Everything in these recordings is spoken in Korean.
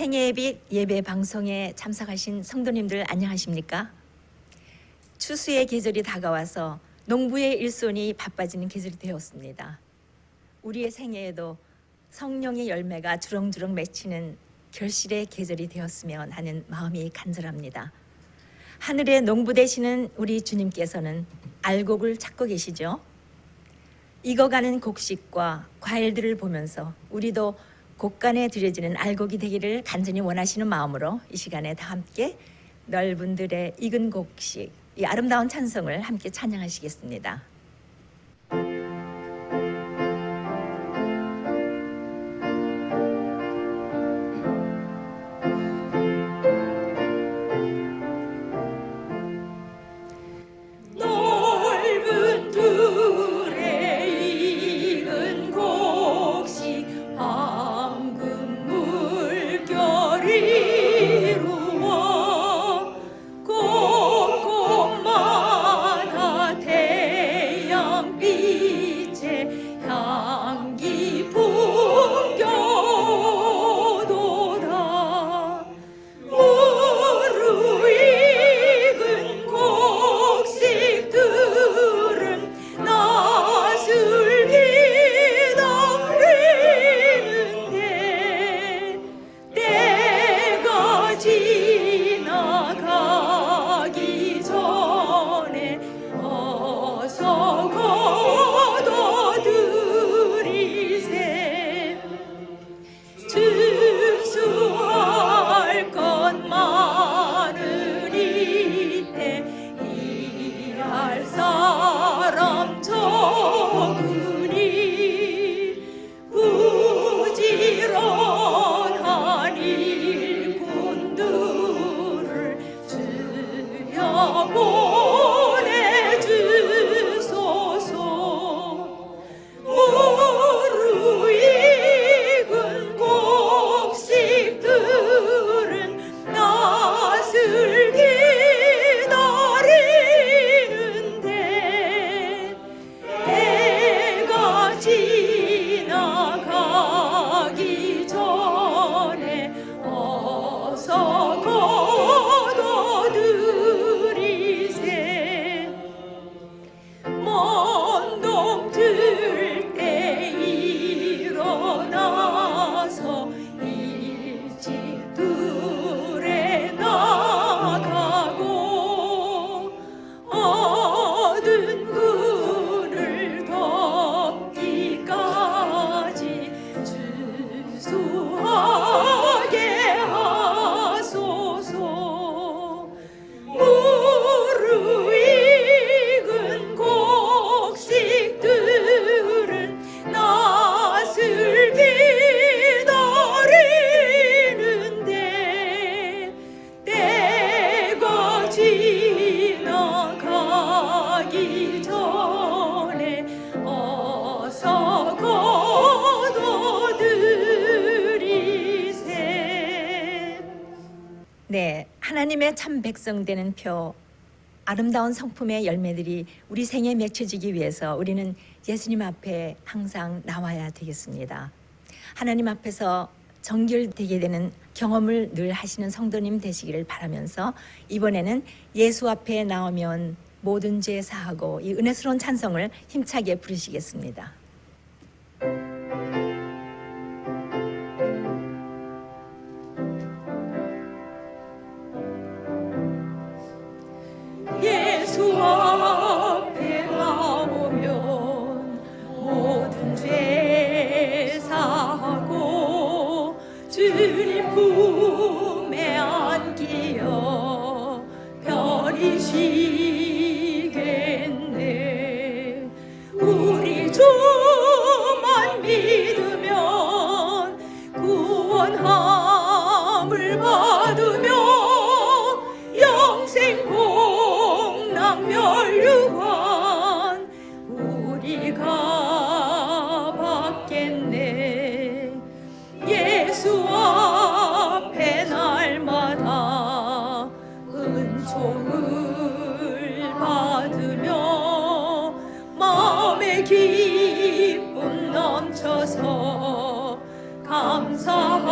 생애예비 예배 방송에 참석하신 성도님들 안녕하십니까? 추수의 계절이 다가와서 농부의 일손이 바빠지는 계절이 되었습니다. 우리의 생애에도 성령의 열매가 주렁주렁 맺히는 결실의 계절이 되었으면 하는 마음이 간절합니다. 하늘의 농부 되시는 우리 주님께서는 알곡을 찾고 계시죠? 익어가는 곡식과 과일들을 보면서 우리도 곡간에 들여지는 알곡이 되기를 간절히 원하시는 마음으로 이 시간에 다 함께 넓은들의 익은 곡식, 이 아름다운 찬송을 함께 찬양하시겠습니다. 네, 하나님의 참 백성 되는 표, 아름다운 성품의 열매들이 우리 생에 맺혀지기 위해서 우리는 예수님 앞에 항상 나와야 되겠습니다. 하나님 앞에서 정결되게 되는 경험을 늘 하시는 성도님 되시기를 바라면서 이번에는 예수 앞에 나오면 모든 죄 사하고 이 은혜스러운 찬송을 힘차게 부르시겠습니다. 예수 앞에 나오면 모든 죄 사하고 주님 품에 안기어 편히 쉬겠네. 우리 주만 믿으면 구원함을 받으며 영생 멸류관 우리가 받겠네. 예수 앞에 날마다 은총을 받으며 마음의 기쁨 넘쳐서 감사하리.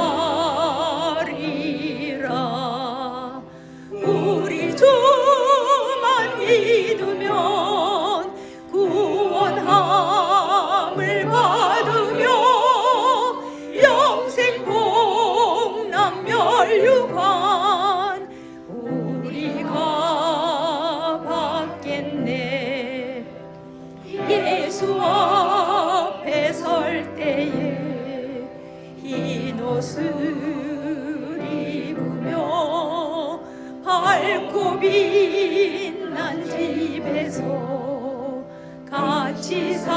옷을 입으며 밝고 빛난 집에서 같이 살리라.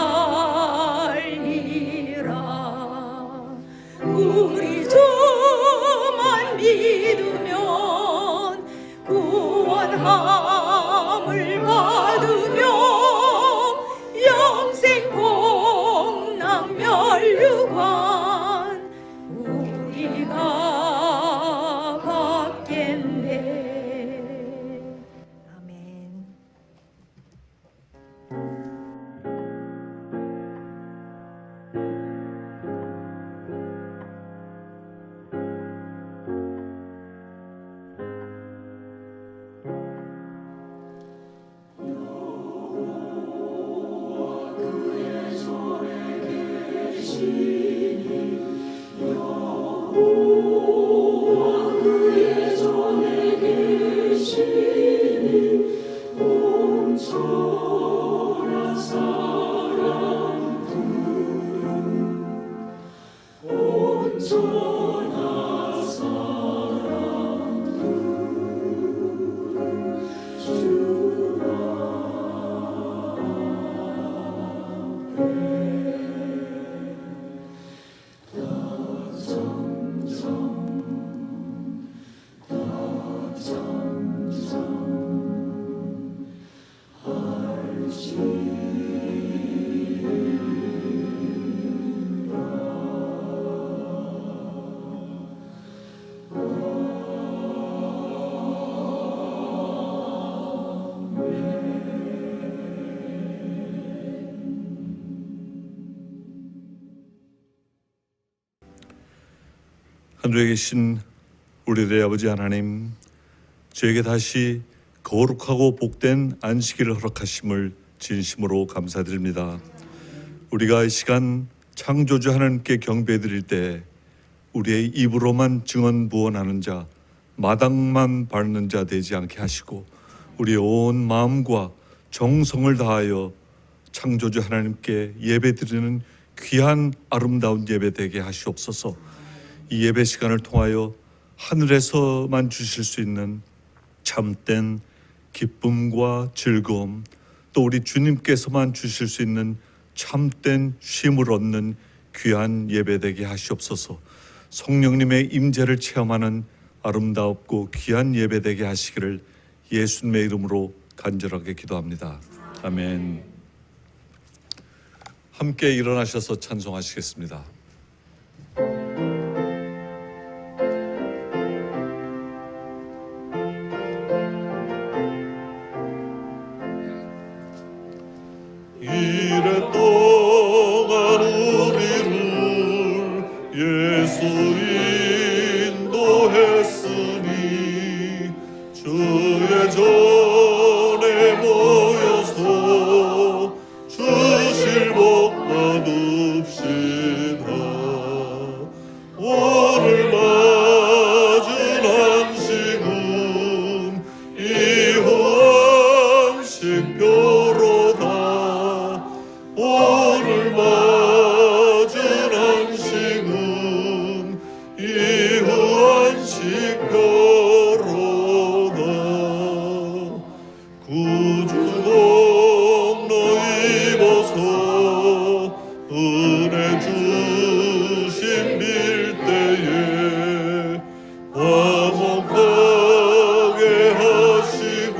우리 주만 믿으면 구원함을 받으며 영생 복락 멸류관 우리가 받겠네. 아멘. 하늘에 계신 우리들의 아버지 하나님, 저에게 다시 거룩하고 복된 안식일을 허락하심을 진심으로 감사드립니다. 우리가 이 시간 창조주 하나님께 경배드릴 때 우리의 입으로만 증언 부언하는 자, 마당만 밟는 자 되지 않게 하시고 우리의 온 마음과 정성을 다하여 창조주 하나님께 예배드리는 귀한 아름다운 예배 되게 하시옵소서. 이 예배 시간을 통하여 하늘에서만 주실 수 있는 참된 기쁨과 즐거움, 또 우리 주님께서만 주실 수 있는 참된 쉼을 얻는 귀한 예배 되게 하시옵소서. 성령님의 임재를 체험하는 아름답고 귀한 예배 되게 하시기를 예수님의 이름으로 간절하게 기도합니다. 아멘. 함께 일어나셔서 찬송하시겠습니다. 이랫동안 우리를 예수 인도했으니 주의 전에 모여서 주실 복 받읍시다. 오늘 맞은 안식은 이후 안식표로다. 오늘 맞은 안식은 이후 안식표로다. 구주공 너 입어서 은혜 주신 빌때에 화목하게 하시고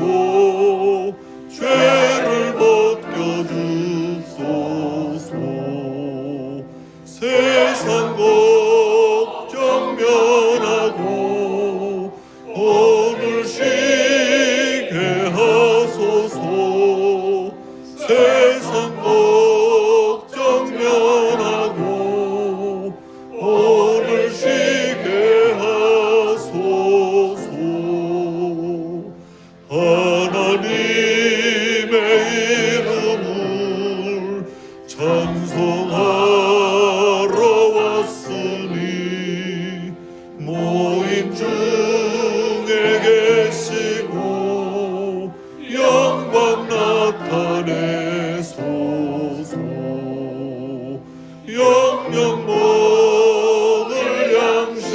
죄를 벗겨주소서. 세상 걱정 면하고 오늘 쉬게 하소서. 세상 걱정 면하고 오늘 쉬게 하소서. 하나님의 이름을 찬송하러 왔으니 모임 중에 계시고 영광 나타내소서. 영영 먹을 양식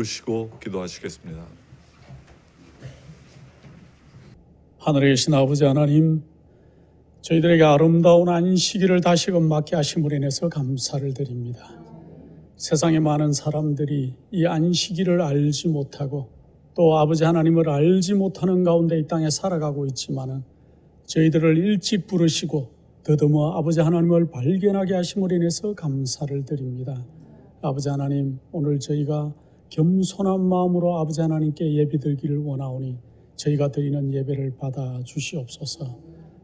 부르시고 기도하시겠습니다. 하늘에 계신 아버지 하나님, 저희들에게 아름다운 안식일을 다시금 맞게 하심으로 인해서 감사를 드립니다. 세상에 많은 사람들이 이 안식일을 알지 못하고 또 아버지 하나님을 알지 못하는 가운데 이 땅에 살아가고 있지만은 저희들을 일찍 부르시고 더듬어 아버지 하나님을 발견하게 하심으로 인해서 감사를 드립니다. 아버지 하나님, 오늘 저희가 겸손한 마음으로 아버지 하나님께 예배드리기를 원하오니 저희가 드리는 예배를 받아 주시옵소서.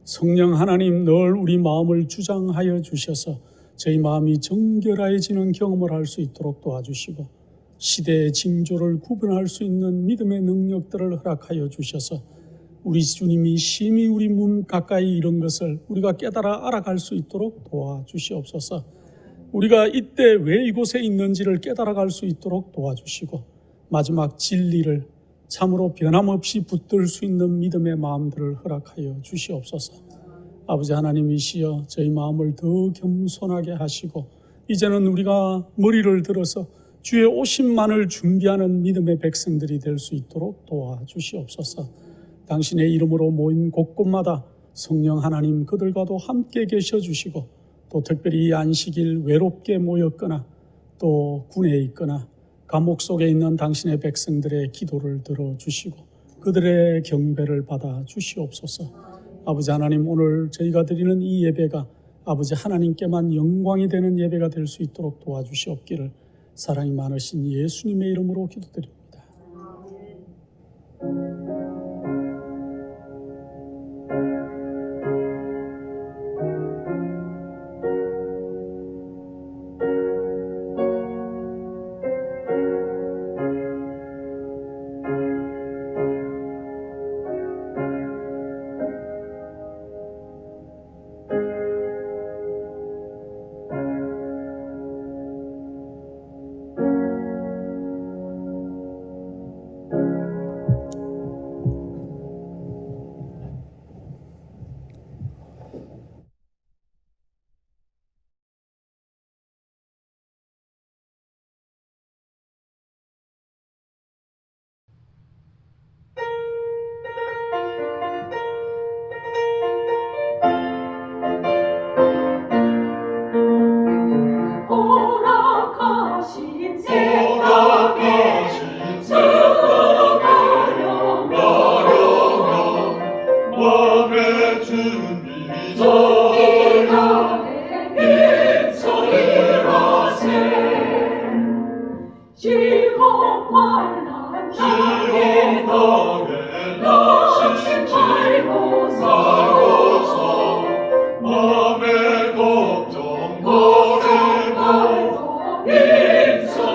성령 하나님, 늘 우리 마음을 주장하여 주셔서 저희 마음이 정결해지는 경험을 할 수 있도록 도와주시고 시대의 징조를 구분할 수 있는 믿음의 능력들을 허락하여 주셔서 우리 주님이 심히 우리 몸 가까이 이런 것을 우리가 깨달아 알아갈 수 있도록 도와주시옵소서. 우리가 이때 왜 이곳에 있는지를 깨달아갈 수 있도록 도와주시고 마지막 진리를 참으로 변함없이 붙들 수 있는 믿음의 마음들을 허락하여 주시옵소서. 아버지 하나님이시여, 저희 마음을 더 겸손하게 하시고 이제는 우리가 머리를 들어서 주의 오심만을 준비하는 믿음의 백성들이 될 수 있도록 도와주시옵소서. 당신의 이름으로 모인 곳곳마다 성령 하나님 그들과도 함께 계셔 주시고 또 특별히 이 안식일 외롭게 모였거나 또 군에 있거나 감옥 속에 있는 당신의 백성들의 기도를 들어주시고 그들의 경배를 받아 주시옵소서. 아버지 하나님, 오늘 저희가 드리는 이 예배가 아버지 하나님께만 영광이 되는 예배가 될 수 있도록 도와주시옵기를 사랑이 많으신 예수님의 이름으로 기도드립니다. 마음의 준비 살고서 마음의 걱정 버리고 힘쓰이라세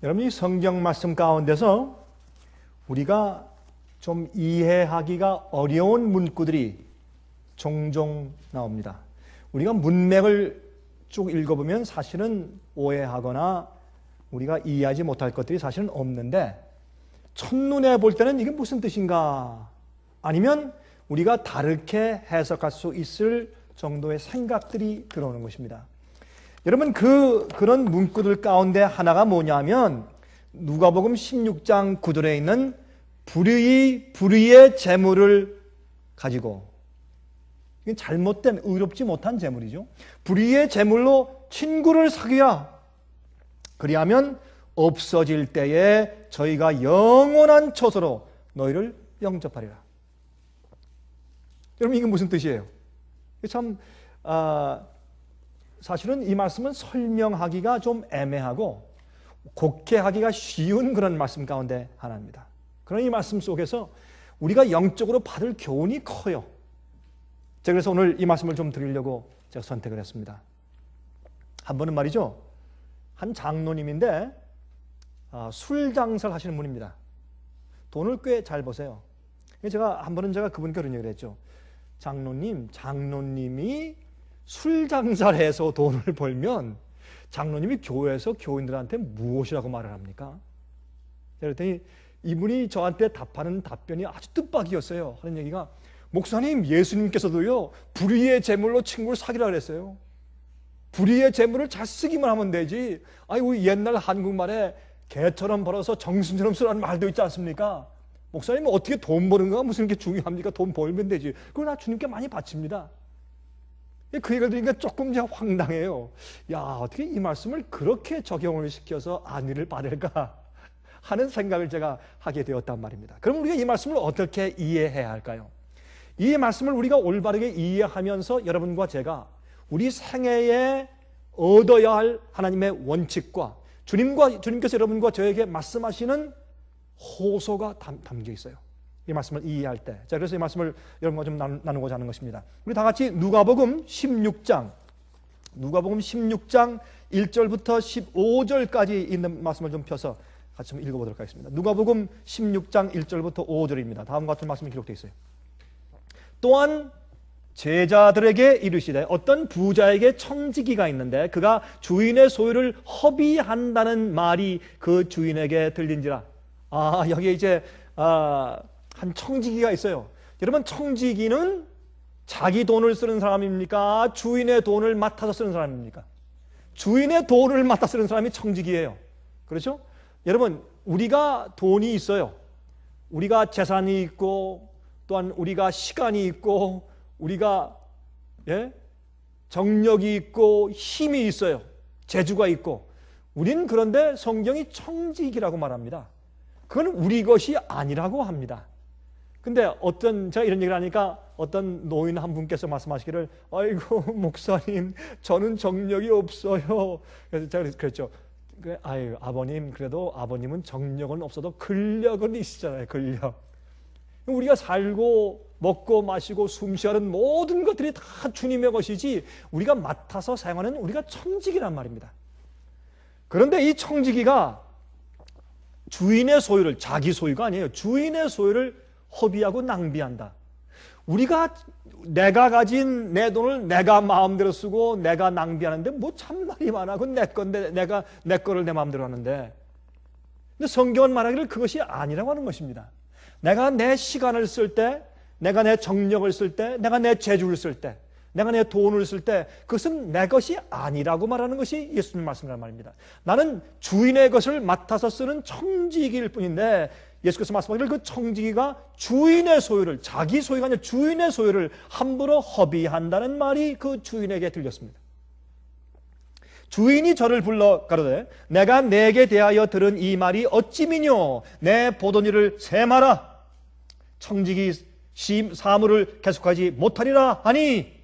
여러분, 이 성경 말씀 가운데서 우리가 좀 이해하기가 어려운 문구들이 종종 나옵니다. 우리가 문맥을 쭉 읽어보면 사실은 오해하거나 우리가 이해하지 못할 것들이 사실은 없는데, 첫눈에 볼 때는 이게 무슨 뜻인가, 아니면 우리가 다르게 해석할 수 있을 정도의 생각들이 들어오는 것입니다. 여러분, 그런 문구들 가운데 하나가 뭐냐면 누가복음 16장 9절에 있는 불의의 재물을 가지고, 이게 잘못된 의롭지 못한 재물이죠. 불의의 재물로 친구를 사귀라. 그리하면 없어질 때에 저희가 영원한 처소로 너희를 영접하리라. 여러분, 이게 무슨 뜻이에요? 참 사실은 이 말씀은 설명하기가 좀 애매하고 곡해하기가 쉬운 그런 말씀 가운데 하나입니다. 그런 이 말씀 속에서 우리가 영적으로 받을 교훈이 커요. 제가 그래서 오늘 이 말씀을 좀 드리려고 제가 선택을 했습니다. 한 번은 말이죠, 한 장로님인데 술 장사를 하시는 분입니다. 돈을 꽤 잘 버세요. 한 번은 제가 그분께 그런 얘기를 했죠. 장로님이 술 장사를 해서 돈을 벌면 장로님이 교회에서 교인들한테 무엇이라고 말을 합니까? 그랬더니 이분이 저한테 답하는 답변이 아주 뜻밖이었어요. 하는 얘기가, 목사님, 예수님께서도요 불의의 재물로 친구를 사귀라 그랬어요. 불의의 재물을 잘 쓰기만 하면 되지. 우리 옛날 한국말에 개처럼 벌어서 정신처럼 쓰라는 말도 있지 않습니까? 목사님은 어떻게 돈 버는 거가 무슨 게 중요합니까? 돈 벌면 되지. 그걸 나 주님께 많이 바칩니다. 그 얘기를 들으니까 조금 제가 황당해요. 어떻게 이 말씀을 그렇게 적용을 시켜서 안위를 받을까 하는 생각을 제가 하게 되었단 말입니다. 그럼 우리가 이 말씀을 어떻게 이해해야 할까요? 이 말씀을 우리가 올바르게 이해하면서 여러분과 제가 우리 생애에 얻어야 할 하나님의 원칙과 주님께서 여러분과 저에게 말씀하시는 호소가 담겨 있어요. 이 말씀을 이해할 때. 자, 그래서 이 말씀을 여러분과 좀 나누고자 하는 것입니다. 우리 다 같이 누가복음 16장 1절부터 15절까지 있는 말씀을 좀 펴서 같이 좀 읽어보도록 하겠습니다. 누가복음 16장 1절부터 5절입니다. 다음과 같은 말씀이 기록되어 있어요. 또한 제자들에게 이르시되, 어떤 부자에게 청지기가 있는데 그가 주인의 소유를 허비한다는 말이 그 주인에게 들린지라. 여기에 이제 한 청지기가 있어요. 여러분, 청지기는 자기 돈을 쓰는 사람입니까? 주인의 돈을 맡아서 쓰는 사람입니까? 주인의 돈을 맡아 쓰는 사람이 청지기예요. 그렇죠? 여러분, 우리가 돈이 있어요. 우리가 재산이 있고, 또한 우리가 시간이 있고, 우리가 정력이 있고 힘이 있어요. 재주가 있고. 우린 그런데 성경이 청지기라고 말합니다. 그건 우리 것이 아니라고 합니다. 근데 제가 이런 얘기를 하니까 어떤 노인 한 분께서 말씀하시기를, 아이고 목사님, 저는 정력이 없어요. 그래서 제가 그랬죠. 아버님, 그래도 아버님은 정력은 없어도 근력은 있으잖아요. 근력. 우리가 살고 먹고 마시고 숨쉬는 모든 것들이 다 주님의 것이지, 우리가 맡아서 사용하는 우리가 청지기란 말입니다. 그런데 이 청지기가 주인의 소유를, 자기 소유가 아니에요, 주인의 소유를 허비하고 낭비한다. 우리가 내가 가진 내 돈을 내가 마음대로 쓰고 내가 낭비하는데 뭐 참말이 많아. 그건 내 건데 내 거를 내 마음대로 하는데. 근데 성경은 말하기를 그것이 아니라고 하는 것입니다. 내가 내 시간을 쓸 때, 내가 내 정력을 쓸 때, 내가 내 재주를 쓸 때, 내가 내 돈을 쓸 때, 그것은 내 것이 아니라고 말하는 것이 예수님 말씀이란 말입니다. 나는 주인의 것을 맡아서 쓰는 청지기일 뿐인데, 예수께서 말씀하기를 그 청지기가 주인의 소유를, 자기 소유가 아니라 주인의 소유를 함부로 허비한다는 말이 그 주인에게 들렸습니다. 주인이 저를 불러 가로되, 내가 내게 대하여 들은 이 말이 어찌 미뇨? 내 보던 일을 세마라. 청지기 사물을 계속하지 못하리라 하니,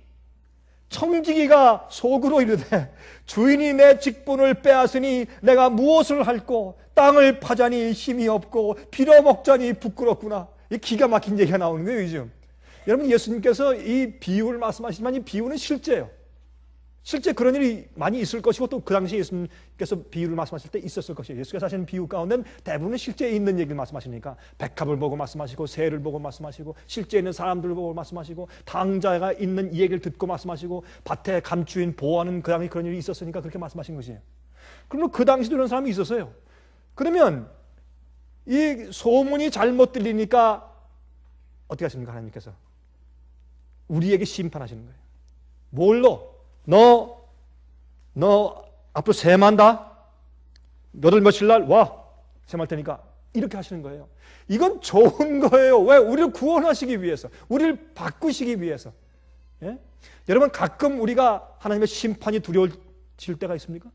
청지기가 속으로 이르되, 주인이 내 직분을 빼앗으니 내가 무엇을 할꼬? 땅을 파자니 힘이 없고 빌어먹자니 부끄럽구나. 이 기가 막힌 얘기가 나오는 거예요, 요즘. 여러분, 예수님께서 이 비유를 말씀하시지만 이 비유는 실제예요. 실제 그런 일이 많이 있을 것이고 또 그 당시에 예수님께서 비유를 말씀하실 때 있었을 것이에요. 예수께서 하시는 비유 가운데는 대부분은 실제 있는 얘기를 말씀하시니까 백합을 보고 말씀하시고 새를 보고 말씀하시고 실제 있는 사람들을 보고 말씀하시고 당자가 있는 이 얘기를 듣고 말씀하시고 밭에 감추인 보호하는 그 당시 그런 일이 있었으니까 그렇게 말씀하신 것이에요. 그러면 그 당시도 이런 사람이 있었어요. 그러면 이 소문이 잘못 들리니까 어떻게 하십니까? 하나님께서 우리에게 심판하시는 거예요. 뭘로? 너 앞으로 셈한다? 몇월 며칠 날 와 셈할 테니까 이렇게 하시는 거예요. 이건 좋은 거예요. 왜? 우리를 구원하시기 위해서, 우리를 바꾸시기 위해서. 예? 여러분 가끔 우리가 하나님의 심판이 두려워질 때가 있습니까?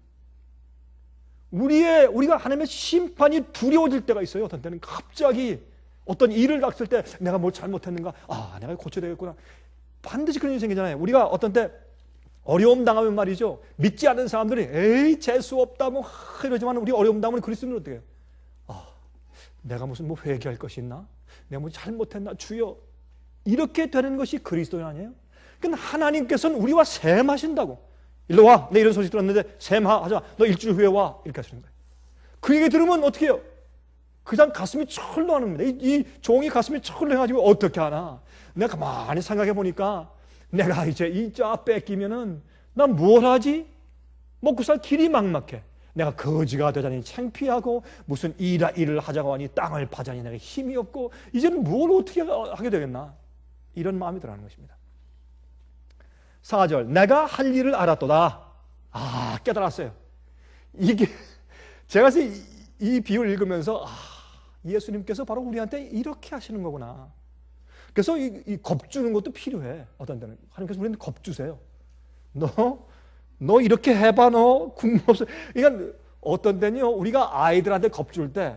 우리가 하나님의 심판이 두려워질 때가 있어요. 어떤 때는 갑자기 어떤 일을 닥칠 때 내가 뭘 잘못했는가? 내가 고쳐야 되겠구나. 반드시 그런 일이 생기잖아요. 우리가 어떤 때 어려움 당하면 말이죠. 믿지 않는 사람들이 에이 재수 없다 뭐 이러지만 우리 어려움 당하면 그리스도인은 어떻게 해요? 내가 무슨 뭐 회개할 것이 있나? 내가 뭐 잘못했나? 주여. 이렇게 되는 것이 그리스도인 아니에요? 그러니까 하나님께서는 우리와 셈하신다고. 일로 와. 내 이런 소식 들었는데 셈하자. 너 일주일 후에 와. 이렇게 하시는 거예요. 그 얘기 들으면 어떻게 해요? 그냥 가슴이 철렁하는 겁니다. 이 종이 가슴이 철렁해가지고 어떻게 하나? 내가 가만히 생각해 보니까 내가 이제 이 자 뺏기면은 난 뭘 하지? 먹고 살 길이 막막해. 내가 거지가 되자니 창피하고 무슨 일을 하자고 하니 땅을 파자니 내가 힘이 없고 이제는 뭘 어떻게 하게 되겠나? 이런 마음이 들어가는 것입니다. 4절 내가 할 일을 알았도다. 깨달았어요. 이게 제가 이 비유를 읽으면서 예수님께서 바로 우리한테 이렇게 하시는 거구나. 그래서 이 겁주는 것도 필요해. 어떤 때는 하나님께서 우리한테 겁주세요. 너 이렇게 해봐. 너 국물 없어. 그러니까 어떤 때는요 우리가 아이들한테 겁줄 때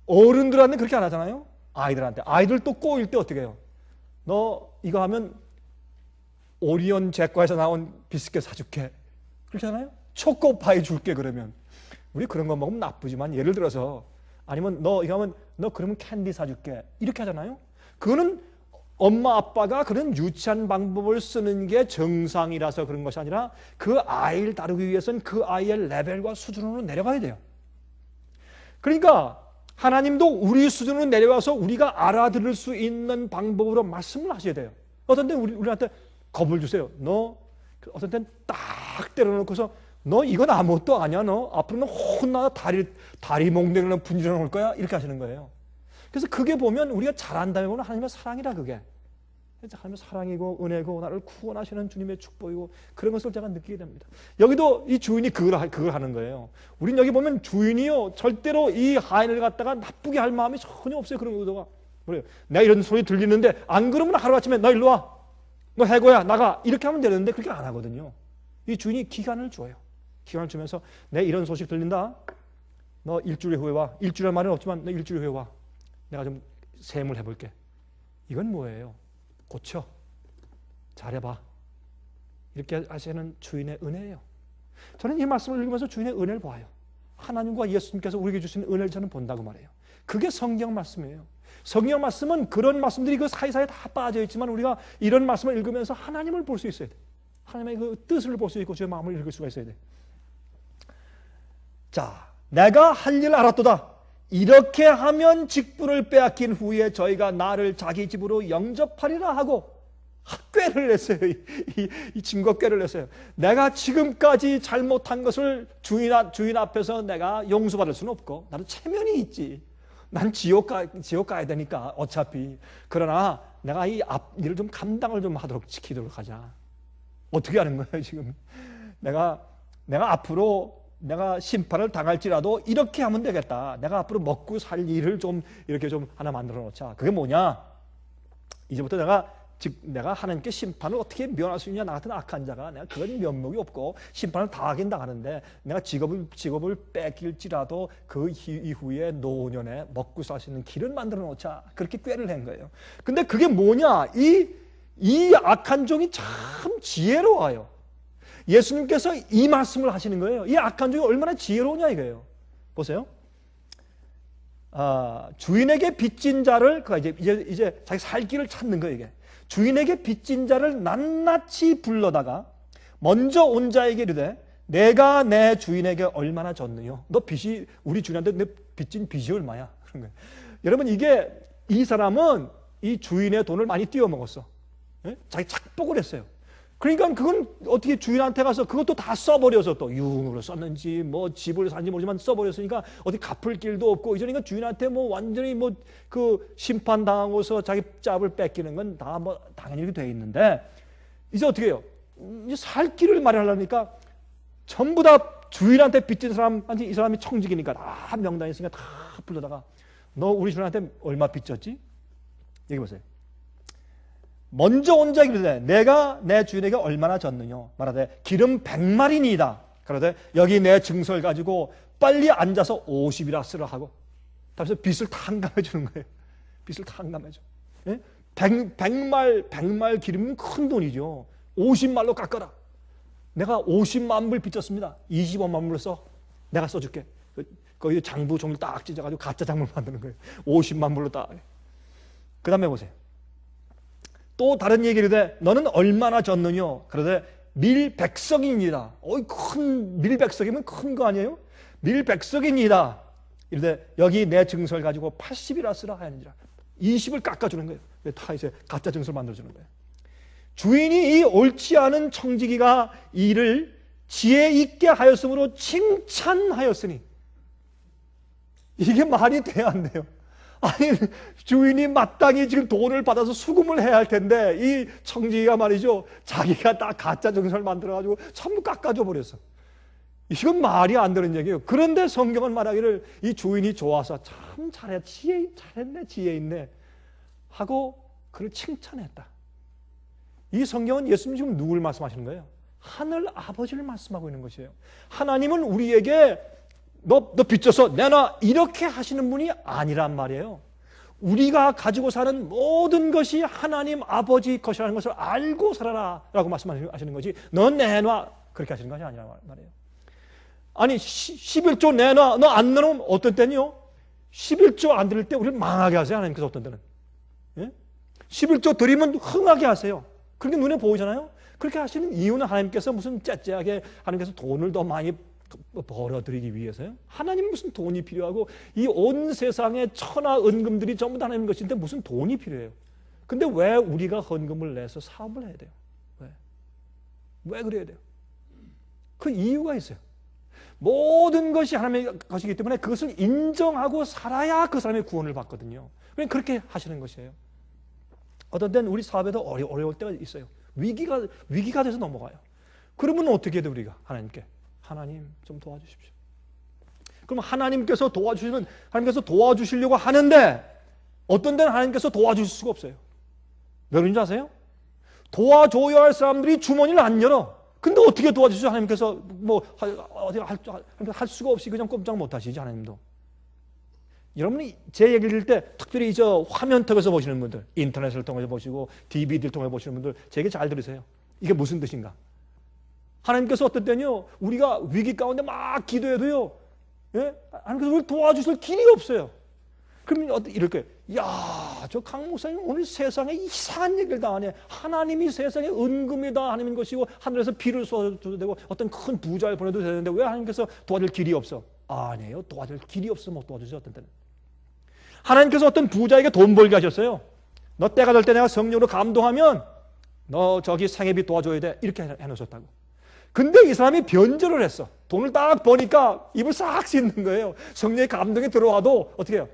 어른들한테 그렇게 안 하잖아요. 아이들 또 꼬일 때 어떻게 해요? 너 이거 하면 오리온 제과에서 나온 비스켓 사줄게. 그렇게 하잖아요. 초코파이 줄게. 그러면 우리 그런 거 먹으면 나쁘지만 예를 들어서 아니면 너 이거 하면 너 그러면 캔디 사줄게. 이렇게 하잖아요. 그거는 엄마 아빠가 그런 유치한 방법을 쓰는 게 정상이라서 그런 것이 아니라 그 아이를 다루기 위해서는 그 아이의 레벨과 수준으로 내려가야 돼요. 그러니까 하나님도 우리 수준으로 내려와서 우리가 알아들을 수 있는 방법으로 말씀을 하셔야 돼요. 어떤 때는 우리한테 겁을 주세요. 너 어떤 때는 딱 때려놓고서 너 이건 아무것도 아니야. 너 앞으로는 혼나 다리 몽둥이로 분질러 놓을 거야. 이렇게 하시는 거예요. 그래서 그게 보면 우리가 잘한다면 보면 하나님의 사랑이라 그게. 하나님의 사랑이고 은혜고 나를 구원하시는 주님의 축복이고 그런 것을 제가 느끼게 됩니다. 여기도 이 주인이 그걸 하는 거예요. 우린 여기 보면 주인이요 절대로 이 하인을 갖다가 나쁘게 할 마음이 전혀 없어요. 그런 의도가. 그래요. 내가 이런 소리 들리는데 안 그러면 하루아침에 너 일로 와. 너 해고야. 나가. 이렇게 하면 되는데 그렇게 안 하거든요. 이 주인이 기간을 줘요. 기간을 주면서 내 이런 소식 들린다. 너 일주일 후에 와. 일주일 말은 없지만 너 일주일 후에 와. 내가 좀 셈을 해볼게. 이건 뭐예요? 고쳐. 잘해봐. 이렇게 하시는 주인의 은혜예요. 저는 이 말씀을 읽으면서 주인의 은혜를 봐요. 하나님과 예수님께서 우리에게 주신 은혜를 저는 본다고 말해요. 그게 성경 말씀이에요. 성경 말씀은 그런 말씀들이 그 사이사이에 다 빠져 있지만 우리가 이런 말씀을 읽으면서 하나님을 볼 수 있어야 돼. 하나님의 그 뜻을 볼 수 있고 주의 마음을 읽을 수가 있어야 돼. 자, 내가 할 일을 알았도다. 이렇게 하면 직분을 빼앗긴 후에 저희가 나를 자기 집으로 영접하리라 하고 꾀를 냈어요. 이 친구가 꾀를 냈어요. 내가 지금까지 잘못한 것을 주인 앞에서 내가 용서받을 수는 없고 나도 체면이 있지. 난 지옥 가야 되니까 어차피. 그러나 내가 이 앞 일을 좀 감당을 좀 시키도록 하자. 어떻게 하는 거예요 지금? 내가 앞으로 내가 심판을 당할지라도 이렇게 하면 되겠다. 내가 앞으로 먹고 살 일을 좀 이렇게 좀 하나 만들어 놓자. 그게 뭐냐? 이제부터 내가 하나님께 심판을 어떻게 면할 수 있냐? 나 같은 악한 자가 내가 그런 면목이 없고 심판을 당하긴 당하는데 내가 직업을 뺏길지라도 그 이후에 노년에 먹고 살 수 있는 길을 만들어 놓자. 그렇게 꾀를 한 거예요. 근데 그게 뭐냐? 이 악한 종이 참 지혜로워요. 예수님께서 이 말씀을 하시는 거예요. 이 악한 종이 얼마나 지혜로우냐 이거예요. 보세요. 주인에게 빚진 자를 이제 자기 살 길을 찾는 거예요. 이게 주인에게 빚진 자를 낱낱이 불러다가 먼저 온 자에게 이르되 내가 내 주인에게 얼마나 졌느냐. 너 빚이 우리 주인한테 내 빚진 빚이 얼마야? 그런 거예요. 여러분 이게 이 사람은 이 주인의 돈을 많이 띄어먹었어. 예? 자기 착복을 했어요. 그러니까 그건 어떻게 주인한테 가서 그것도 다 써버려서 또 유흥으로 썼는지 뭐 집을 산지 모르지만 써버렸으니까 어디 갚을 길도 없고 이러니까 주인한테 뭐 완전히 뭐 그 심판 당하고서 자기 짭을 뺏기는 건 다 뭐 당연히 이렇게 돼 있는데 이제 어떻게 해요? 이제 살 길을 마련하려니까 전부 다 주인한테 빚진 사람한테 이 사람이 청직이니까 다 명단이 있으니까 다 불러다가 너 우리 주인한테 얼마 빚졌지? 얘기해 보세요. 먼저 온 자에게 이르되 내가 내 주인에게 얼마나 졌느냐 말하되 기름 100마리니이다. 그러되 여기 내 증서를 가지고 빨리 앉아서 50이라 쓰라 하고 그래서 빚을 탕감해 주는 거예요. 빚을 탕감해 줘. 예? 100말 기름은 큰 돈이죠. 50말로 깎아라. 내가 50만 불 빚졌습니다. 25만 불로 써. 내가 써줄게. 거기 장부 종일 딱 찢어가지고 가짜 장부 만드는 거예요. 50만 불로 딱. 그 다음에 보세요. 또 다른 얘기를 해. 너는 얼마나 졌느냐? 그러되 밀백석입니다. 큰 밀백석이면 큰 거 아니에요? 밀백석입니다. 이르되 여기 내 증서를 가지고 80이라 쓰라 하니라. 20을 깎아주는 거예요. 다 이제 가짜 증서를 만들어주는 거예요. 주인이 이 옳지 않은 청지기가 이를 지혜 있게 하였으므로 칭찬하였으니 이게 말이 돼야 안 돼요. 아니 주인이 마땅히 지금 돈을 받아서 수금을 해야 할 텐데 이 청지기가 말이죠. 자기가 다 가짜 증서를 만들어가지고 전부 깎아줘 버렸어. 이건 말이 안 되는 얘기예요. 그런데 성경은 말하기를 이 주인이 좋아서 참 잘했네 지혜 있네 하고 그를 칭찬했다. 이 성경은 예수님 지금 누굴 말씀하시는 거예요? 하늘 아버지를 말씀하고 있는 것이에요. 하나님은 우리에게 너 빚져서 내놔 이렇게 하시는 분이 아니란 말이에요. 우리가 가지고 사는 모든 것이 하나님 아버지 것이라는 것을 알고 살아라 라고 말씀하시는 거지 넌 내놔 그렇게 하시는 것이 아니란 말이에요. 아니 11조 내놔 너 안 내놓으면 어떤 때는요 11조 안 드릴 때 우리를 망하게 하세요. 하나님께서 어떤 때는 11조 드리면 흥하게 하세요. 그렇게 눈에 보이잖아요. 그렇게 하시는 이유는 하나님께서 무슨 째째하게 하나님께서 돈을 더 많이 벌어들이기 위해서요. 하나님 무슨 돈이 필요하고 이 온 세상의 천하 은금들이 전부 다 하나님 것인데 무슨 돈이 필요해요. 근데 왜 우리가 헌금을 내서 사업을 해야 돼요? 왜 그래야 돼요? 그 이유가 있어요. 모든 것이 하나님의 것이기 때문에 그것을 인정하고 살아야 그 사람의 구원을 받거든요. 그렇게 하시는 것이에요. 어떤 때는 우리 사업에도 어려울 때가 있어요. 위기가 돼서 넘어가요. 그러면 어떻게 해야 돼요 우리가? 하나님께 하나님 좀 도와주십시오. 그럼 하나님께서 도와주시려고 하는데 어떤 데는 하나님께서 도와주실 수가 없어요. 왜 그런지 아세요? 도와줘야 할 사람들이 주머니를 안 열어. 근데 어떻게 도와주시죠? 하나님께서 뭐 할 수가 없이 그냥 꼼짝 못 하시지 하나님도. 여러분이 제 얘기를 들을 때 특별히 저 화면 통해서 보시는 분들, 인터넷을 통해서 보시고 DVD를 통해서 보시는 분들 제 얘기 잘 들으세요. 이게 무슨 뜻인가? 하나님께서 어떤 때는요 우리가 위기 가운데 막 기도해도요 하나님께서 우리를 도와주실 길이 없어요. 그러면 이렇게 저 강 목사님 오늘 세상에 이상한 얘기를 다 하네. 하나님이 세상에 은금이 다 하나님인 것이고 하늘에서 비를 쏟아줘도 되고 어떤 큰 부자를 보내도 되는데 왜 하나님께서 도와줄 길이 없어? 아니에요. 도와줄 길이 없어서 못 도와주세요. 어떤 때는 하나님께서 어떤 부자에게 돈 벌게 하셨어요. 너 때가 될 때 내가 성령으로 감동하면 너 저기 생애비 도와줘야 돼 이렇게 해놓으셨다고. 근데 이 사람이 변절을 했어. 돈을 딱 버니까 입을 싹 씻는 거예요. 성령의 감동이 들어와도 어떻게 해요?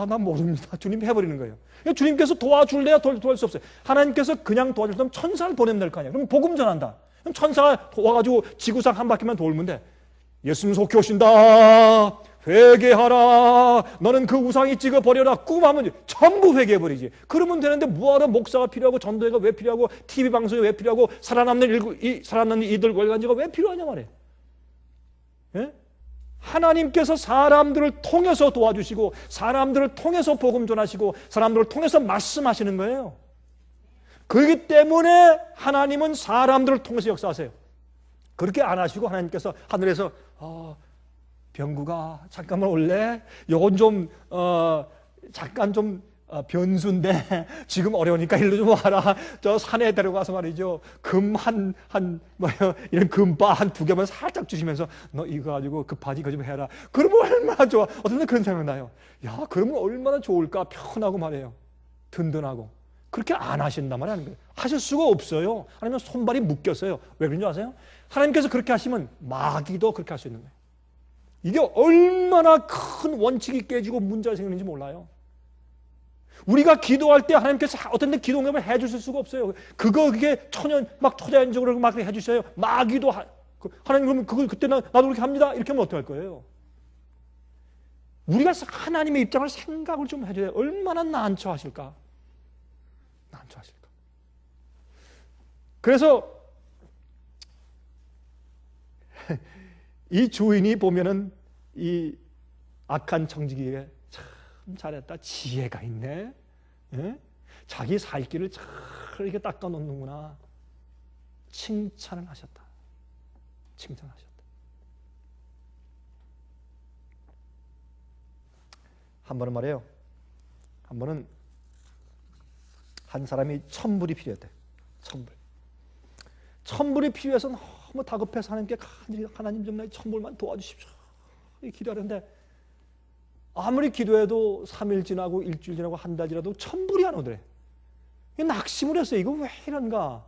난 모릅니다. 주님 해버리는 거예요. 주님께서 도와줄래야 도와줄 수 없어요. 하나님께서 그냥 도와주려면 천사를 보내면 될 거 아니에요. 그럼 복음 전한다. 그럼 천사가 와가지고 지구상 한 바퀴만 돌면 돼. 예수님 속히 오신다. 회개하라. 너는 그 우상이 찍어버려라. 꿈하면 전부 회개해버리지. 그러면 되는데 뭐하러 목사가 필요하고 전도회가 왜 필요하고 TV 방송이 왜 필요하고 살아남는 이들 월간지가 왜 필요하냐 말이에요. 예? 하나님께서 사람들을 통해서 도와주시고 사람들을 통해서 복음 전하시고 사람들을 통해서 말씀하시는 거예요. 그렇기 때문에 하나님은 사람들을 통해서 역사하세요. 그렇게 안 하시고 하나님께서 하늘에서 병구가 잠깐만 올래? 요건 좀 잠깐 좀 변수인데 지금 어려우니까 일로 좀 와라. 저 산에 데려가서 말이죠. 이런 금바 한 2개만 살짝 주시면서 너 이거 가지고 급하지 이거 좀 해라. 그러면 얼마나 좋아. 어떤 때 그런 생각이 나요. 야, 그러면 얼마나 좋을까. 편하고 말이에요. 든든하고. 그렇게 안 하신단 말이에요. 하실 수가 없어요. 아니면 손발이 묶였어요. 왜 그런지 아세요? 하나님께서 그렇게 하시면 마귀도 그렇게 할 수 있는 거예요. 이게 얼마나 큰 원칙이 깨지고 문제가 생기는지 몰라요. 우리가 기도할 때 하나님께서 어떤 데 기도 응답을 해주실 수가 없어요. 그게 초자연적으로 막 해주셔요. 마귀도 하나님 그러면 그때 나도 그렇게 합니다. 이렇게 하면 어떡할 거예요? 우리가 하나님의 입장을 생각을 좀 해줘야 얼마나 난처하실까? 난처하실까? 그래서 이 주인이 보면은 이 악한 청지기에게 참 잘했다. 지혜가 있네. 예? 자기 살 길을 잘 이렇게 닦아 놓는구나. 칭찬을 하셨다. 칭찬하셨다. 한 번은 말이에요. 한 번은 한 사람이 천불이 필요했대. 천불이 필요해서 너무 다급해서 하나님께 하나님 좀 나의 천불만 도와주십시오. 기도하는데 아무리 기도해도 3일 지나고 일주일 지나고 한 달 지나도 천불이 안 오더래. 낙심을 했어요. 이거 왜 이런가?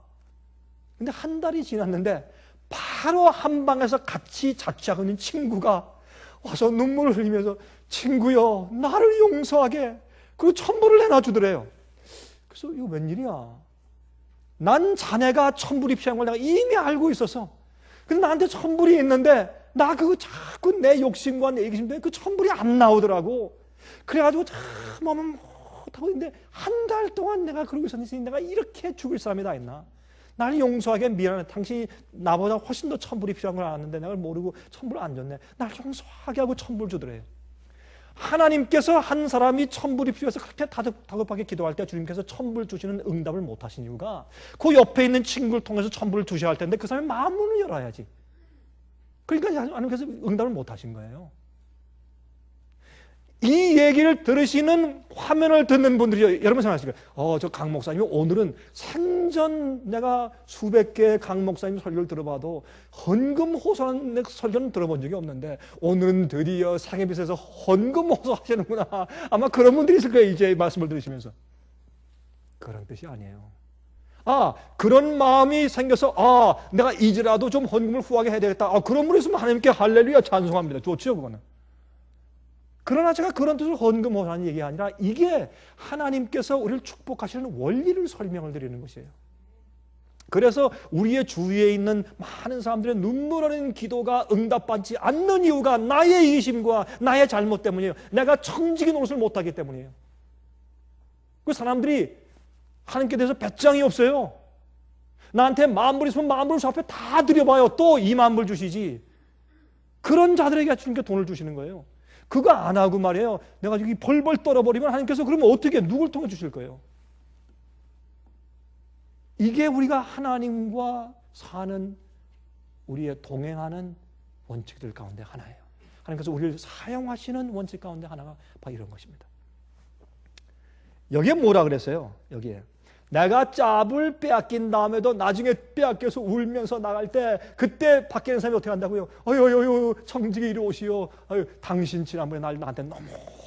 근데 한 달이 지났는데 바로 한 방에서 같이 자취하고 있는 친구가 와서 눈물을 흘리면서 친구여 나를 용서하게 그리고 천불을 내놔주더래요. 그래서 이거 웬일이야? 난 자네가 천불이 필요한 걸 내가 이미 알고 있었어. 근데 나한테 천불이 있는데 나 그거 자꾸 내 욕심과 내 이기심 때문에 그 천불이 안 나오더라고. 그래가지고 참 마음은 못하고 있는데 한 달 동안 내가 그러고 있었는데 내가 이렇게 죽을 사람이 다 있나? 나를 용서하게 미안해. 당신이 나보다 훨씬 더 천불이 필요한 걸 알았는데 내가 모르고 천불을 안 줬네. 날 용서하게 하고 천불 주더래요. 하나님께서 한 사람이 천불이 필요해서 그렇게 다급하게 기도할 때 주님께서 천불 주시는 응답을 못 하신 이유가 그 옆에 있는 친구를 통해서 천불을 주셔야 할 텐데 그 사람이 마음문을 열어야지. 그러니까 하나님께서 응답을 못 하신 거예요. 이 얘기를 들으시는 화면을 듣는 분들이 여러분 생각하실 거예요. 저 강 목사님이 오늘은 생전 내가 수백 개의 강 목사님 설교를 들어봐도 헌금호소하는 설교는 들어본 적이 없는데 오늘은 드디어 상해빛에서 헌금호소 하시는구나. 아마 그런 분들이 있을 거예요. 이제 말씀을 들으시면서. 그런 뜻이 아니에요. 그런 마음이 생겨서 내가 이제라도 좀 헌금을 후하게 해야 되겠다. 그런 분이 있으면 하나님께 할렐루야 찬송합니다. 좋죠 그거는. 그러나 제가 그런 뜻으로 헌금호소하는 얘기가 아니라 이게 하나님께서 우리를 축복하시는 원리를 설명을 드리는 것이에요. 그래서 우리의 주위에 있는 많은 사람들의 눈물 흘리는 기도가 응답받지 않는 이유가 나의 이기심과 나의 잘못 때문이에요. 내가 청지기 노릇을 못하기 때문이에요. 그 사람들이 하나님께 대해서 배짱이 없어요. 나한테 만불 있으면 만불을 저 앞에 다 드려봐요. 또 2만불 주시지. 그런 자들에게 주님께 돈을 주시는 거예요. 그거 안 하고 말이에요. 내가 여기 벌벌 떨어버리면 하나님께서 그러면 어떻게 누굴 통해 주실 거예요? 이게 우리가 하나님과 사는 우리의 동행하는 원칙들 가운데 하나예요. 하나님께서 우리를 사용하시는 원칙 가운데 하나가 바로 이런 것입니다. 여기에 뭐라 그랬어요? 여기에 내가 짭을 빼앗긴 다음에도 나중에 빼앗겨서 울면서 나갈 때 그때 밖에 있는 사람이 어떻게 한다고요? 어유 청지기 이리 오시오. 당신 지난번에 나한테 너무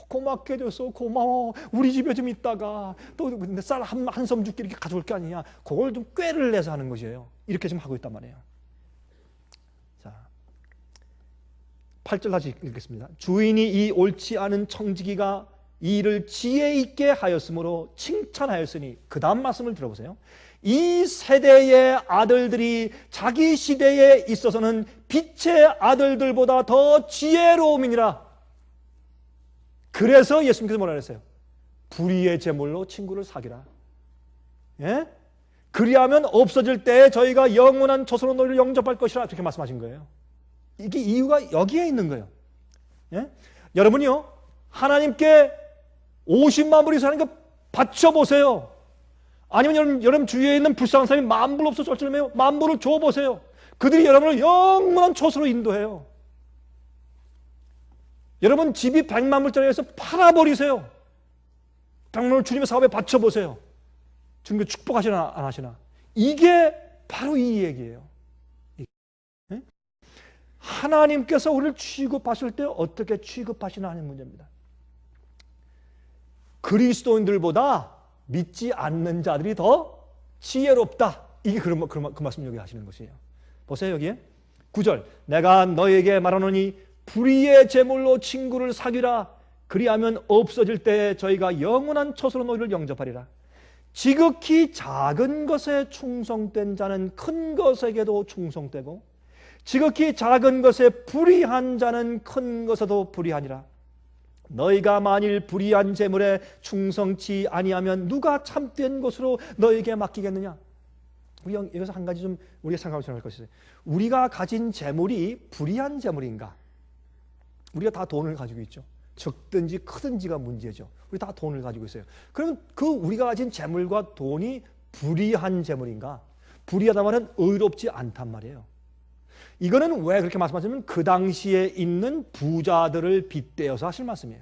고맙게 해줘서 고마워. 우리 집에 좀 있다가 또 쌀 한 섬 줄게 이렇게 가져올 게 아니냐. 그걸 좀 꾀를 내서 하는 것이에요. 이렇게 지금 하고 있단 말이에요. 자, 8절 다시 읽겠습니다. 주인이 이 옳지 않은 청지기가 이 일을 지혜 있게 하였으므로 칭찬하였으니 그 다음 말씀을 들어보세요. 이 세대의 아들들이 자기 시대에 있어서는 빛의 아들들보다 더 지혜로움이니라. 그래서 예수님께서 뭐라 그랬어요? 불의의 제물로 친구를 사귀라. 예? 그리하면 없어질 때에 저희가 영원한 조선으로 너희를 영접할 것이라. 그렇게 말씀하신 거예요. 이게 이유가 여기에 있는 거예요. 예? 여러분이요 하나님께 50만 불이 사는 거 바쳐보세요. 아니면 여러분 주위에 있는 불쌍한 사람이 만불 없어 쩔쩔매요. 만불을 줘보세요. 그들이 여러분을 영원한 조수로 인도해요. 여러분 집이 100만 불짜리에서 팔아버리세요. 100만 주님의 사업에 바쳐보세요. 주님께 축복하시나 안 하시나. 이게 바로 이 얘기예요. 하나님께서 우리를 취급하실 때 어떻게 취급하시나 하는 문제입니다. 그리스도인들보다 믿지 않는 자들이 더 지혜롭다. 이게 그 말씀 여기 하시는 것이에요. 보세요, 여기에 9절. 내가 너에게 말하노니 불의의 제물로 친구를 사귀라. 그리하면 없어질 때 저희가 영원한 처소로 너희를 영접하리라. 지극히 작은 것에 충성된 자는 큰 것에게도 충성되고 지극히 작은 것에 불의한 자는 큰 것에도 불의하니라. 너희가 만일 불의한 재물에 충성치 아니하면 누가 참된 것으로 너희에게 맡기겠느냐. 우리 여기서 한 가지 좀 우리가 생각할 것이 있어요. 우리가 가진 재물이 불의한 재물인가? 우리가 다 돈을 가지고 있죠. 적든지 크든지가 문제죠. 우리 다 돈을 가지고 있어요. 그러면 그 우리가 가진 재물과 돈이 불의한 재물인가? 불의하다 말은 의롭지 않단 말이에요. 이거는 왜 그렇게 말씀하시냐면 그 당시에 있는 부자들을 빗대어서 하실 말씀이에요.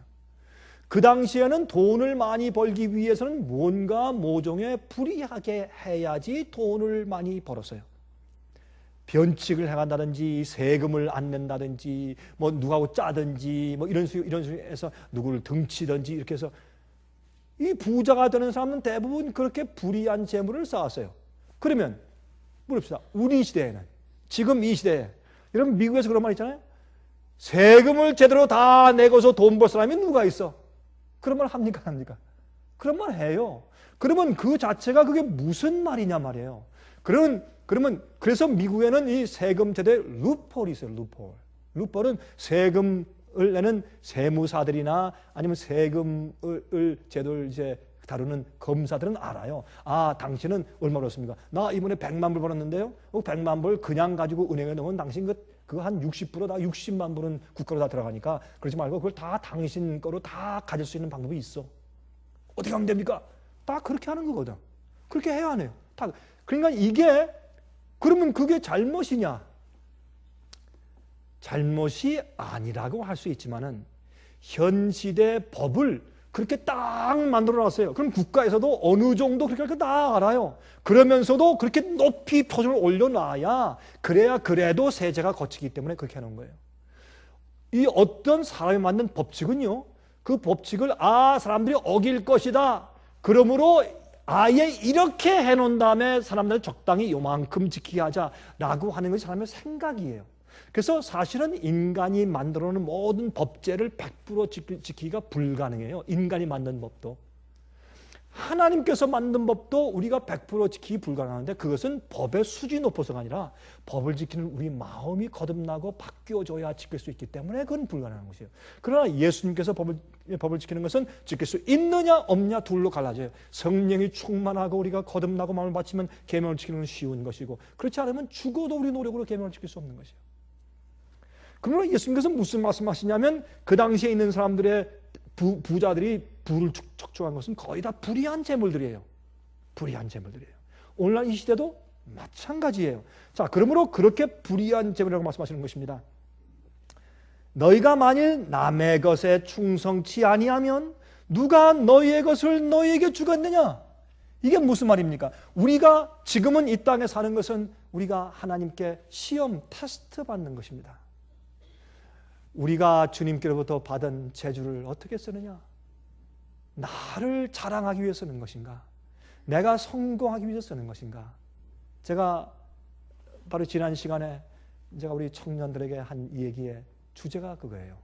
그 당시에는 돈을 많이 벌기 위해서는 뭔가 모종의 불의하게 해야지 돈을 많이 벌었어요. 변칙을 행한다든지 세금을 안 낸다든지 뭐 누구하고 짜든지 뭐 이런 식으로 누구를 등치든지 이렇게 해서 이 부자가 되는 사람은 대부분 그렇게 불의한 재물을 쌓았어요. 그러면 물읍시다. 우리 시대에는 지금 이 시대에 여러분 미국에서 그런 말 있잖아요. 세금을 제대로 다 내고서 돈 벌 사람이 누가 있어? 그런 말 합니까? 안 합니까? 그런 말 해요. 그러면 그 자체가 그게 무슨 말이냐 말이에요. 그러면 그래서 미국에는 이 세금 제도에 루폴이 있어요. 루폴은 세금을 내는 세무사들이나 아니면 세금을 제도를 이제 다루는 검사들은 알아요. 아, 당신은 얼마 벌었습니까? 나 이번에 100만 불 벌었는데요. 100만 불 그냥 가지고 은행에 넣으면 당신 그거 한 60% 다 60만 불은 국가로 다 들어가니까 그러지 말고 그걸 다 당신 거로 다 가질 수 있는 방법이 있어. 어떻게 하면 됩니까? 다 그렇게 하는 거거든. 그렇게 해야 하네요. 다. 그러니까 이게 그러면 그게 잘못이냐? 잘못이 아니라고 할 수 있지만은 현 시대 법을 그렇게 딱 만들어 놨어요. 그럼 국가에서도 어느 정도 그렇게 할 거 다 알아요. 그러면서도 그렇게 높이 표준을 올려놔야 그래야 그래도 세제가 거치기 때문에 그렇게 해놓은 거예요. 이 어떤 사람이 만든 법칙은요. 그 법칙을 사람들이 어길 것이다. 그러므로 아예 이렇게 해놓은 다음에 사람들은 적당히 요만큼 지키게 하자라고 하는 것이 사람의 생각이에요. 그래서 사실은 인간이 만들어놓은 모든 법제를 100% 지키기가 불가능해요. 인간이 만든 법도. 하나님께서 만든 법도 우리가 100% 지키기 불가능한데 그것은 법의 수준이 높아서가 아니라 법을 지키는 우리 마음이 거듭나고 바뀌어져야 지킬 수 있기 때문에 그건 불가능한 것이에요. 그러나 예수님께서 법을 지키는 것은 지킬 수 있느냐 없냐 둘로 갈라져요. 성령이 충만하고 우리가 거듭나고 마음을 바치면 계명을 지키는 건 쉬운 것이고 그렇지 않으면 죽어도 우리 노력으로 계명을 지킬 수 없는 것이에요. 그러나 예수님께서 무슨 말씀하시냐면 그 당시에 있는 사람들의 부자들이 부를 척추한 것은 거의 다 불의한 재물들이에요. 불의한 재물들이에요. 오늘날 이 시대도 마찬가지예요. 자, 그러므로 그렇게 불의한 재물이라고 말씀하시는 것입니다. 너희가 만일 남의 것에 충성치 아니하면 누가 너희의 것을 너희에게 주겠느냐? 이게 무슨 말입니까? 우리가 지금은 이 땅에 사는 것은 우리가 하나님께 시험, 테스트 받는 것입니다. 우리가 주님께로부터 받은 재주를 어떻게 쓰느냐? 나를 자랑하기 위해 쓰는 것인가? 내가 성공하기 위해서 쓰는 것인가? 제가 바로 지난 시간에 제가 우리 청년들에게 한 얘기의 주제가 그거예요.